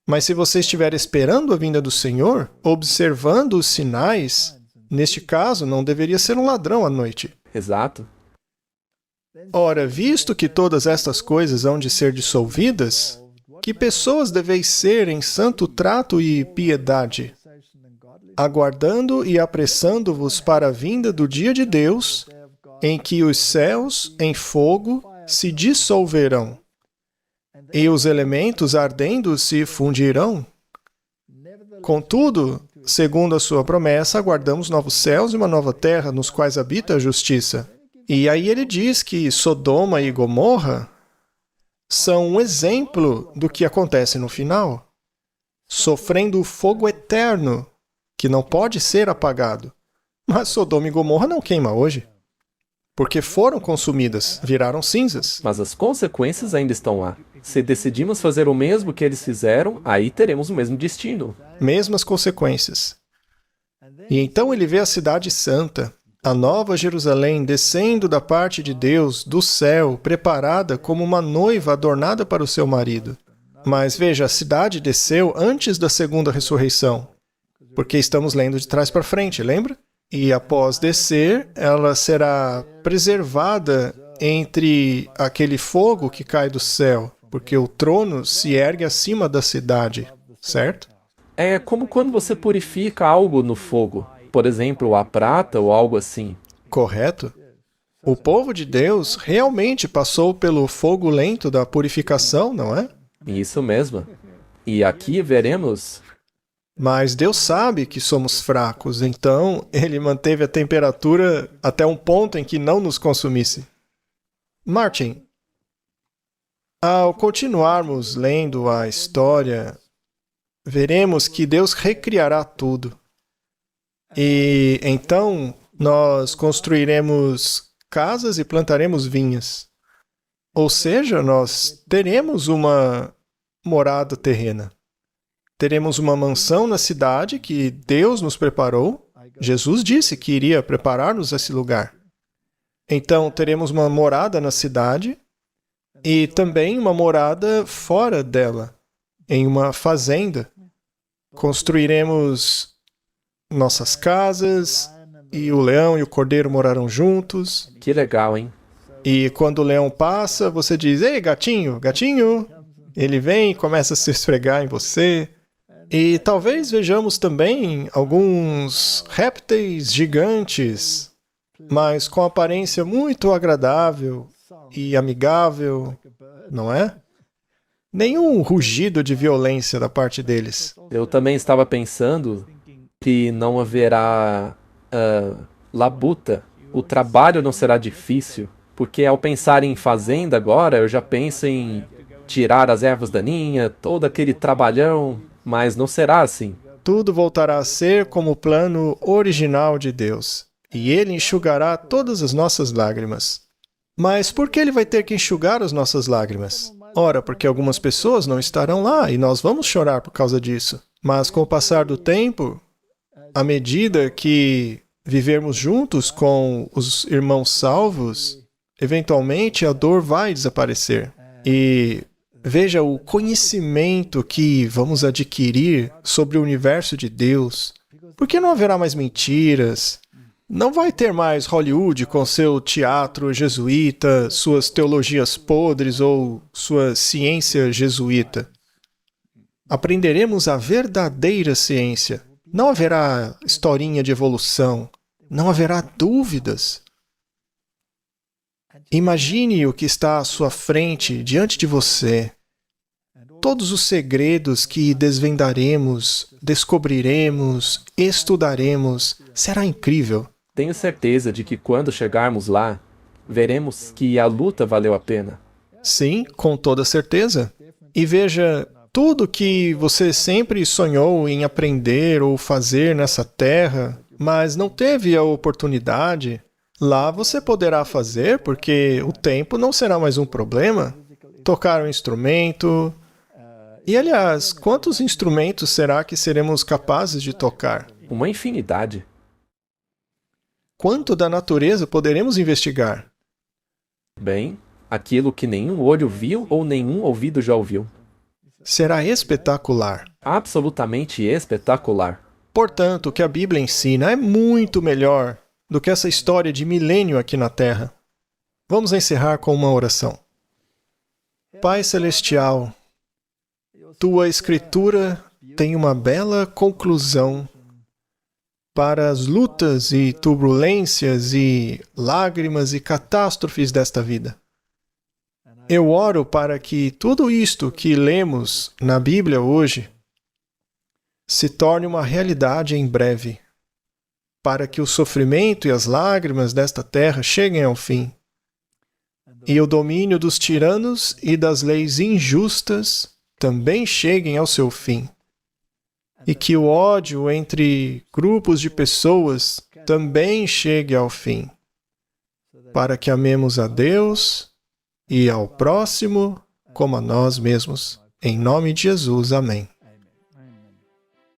Mas se você estiver esperando a vinda do Senhor, observando os sinais, neste caso, não deveria ser um ladrão à noite. Exato. Ora, visto que todas estas coisas hão de ser dissolvidas, que pessoas deveis ser em santo trato e piedade, aguardando e apressando-vos para a vinda do dia de Deus, em que os céus, em fogo, se dissolverão, e os elementos ardendo se fundirão. Contudo, segundo a sua promessa, aguardamos novos céus e uma nova terra, nos quais habita a justiça. E aí ele diz que Sodoma e Gomorra são um exemplo do que acontece no final, sofrendo o fogo eterno, que não pode ser apagado. Mas Sodoma e Gomorra não queima hoje, porque foram consumidas, viraram cinzas. Mas as consequências ainda estão lá. Se decidimos fazer o mesmo que eles fizeram, aí teremos o mesmo destino. Mesmas consequências. E então ele vê a cidade santa, a nova Jerusalém, descendo da parte de Deus, do céu, preparada como uma noiva adornada para o seu marido. Mas veja, a cidade desceu antes da segunda ressurreição, porque estamos lendo de trás para frente, lembra? E após descer, ela será preservada entre aquele fogo que cai do céu, porque o trono se ergue acima da cidade, certo? É como quando você purifica algo no fogo. Por exemplo, a prata ou algo assim. Correto? O povo de Deus realmente passou pelo fogo lento da purificação, não é? Isso mesmo. E aqui veremos... Mas Deus sabe que somos fracos, então Ele manteve a temperatura até um ponto em que não nos consumisse. Martin, ao continuarmos lendo a história, veremos que Deus recriará tudo. E então nós construiremos casas e plantaremos vinhas. Ou seja, nós teremos uma morada terrena. Teremos uma mansão na cidade que Deus nos preparou. Jesus disse que iria preparar-nos esse lugar. Então teremos uma morada na cidade e também uma morada fora dela, em uma fazenda. Construiremos nossas casas, e o leão e o cordeiro morarão juntos. Que legal, hein? E quando o leão passa, você diz, ei, gatinho, gatinho. Ele vem e começa a se esfregar em você. E talvez vejamos também alguns répteis gigantes, mas com aparência muito agradável e amigável, não é? Nenhum rugido de violência da parte deles. Eu também estava pensando que não haverá labuta. O trabalho não será difícil, porque ao pensar em fazenda agora, eu já penso em tirar as ervas daninhas, todo aquele trabalhão, mas não será assim. Tudo voltará a ser como o plano original de Deus, e Ele enxugará todas as nossas lágrimas. Mas por que Ele vai ter que enxugar as nossas lágrimas? Ora, porque algumas pessoas não estarão lá, e nós vamos chorar por causa disso. Mas com o passar do tempo, à medida que vivermos juntos com os irmãos salvos, eventualmente a dor vai desaparecer. E veja o conhecimento que vamos adquirir sobre o universo de Deus. Porque não haverá mais mentiras. Não vai ter mais Hollywood com seu teatro jesuíta, suas teologias podres ou sua ciência jesuíta. Aprenderemos a verdadeira ciência. Não haverá historinha de evolução. Não haverá dúvidas. Imagine o que está à sua frente, diante de você. Todos os segredos que desvendaremos, descobriremos, estudaremos. Será incrível. Tenho certeza de que quando chegarmos lá, veremos que a luta valeu a pena. Sim, com toda certeza. E veja, tudo que você sempre sonhou em aprender ou fazer nessa terra, mas não teve a oportunidade, Lá você poderá fazer, porque o tempo não será mais um problema. Tocar um instrumento. E, aliás, quantos instrumentos será que seremos capazes de tocar? Uma infinidade. Quanto da natureza poderemos investigar? Bem, aquilo que nenhum olho viu ou nenhum ouvido já ouviu. Será espetacular. Absolutamente espetacular. Portanto, o que a Bíblia ensina é muito melhor do que essa história de milênio aqui na Terra. Vamos encerrar com uma oração. Pai Celestial, Tua Escritura tem uma bela conclusão para as lutas e turbulências e lágrimas e catástrofes desta vida. Eu oro para que tudo isto que lemos na Bíblia hoje se torne uma realidade em breve, para que o sofrimento e as lágrimas desta terra cheguem ao fim, e o domínio dos tiranos e das leis injustas também cheguem ao seu fim, e que o ódio entre grupos de pessoas também chegue ao fim, para que amemos a Deus e ao próximo como a nós mesmos. Em nome de Jesus, amém.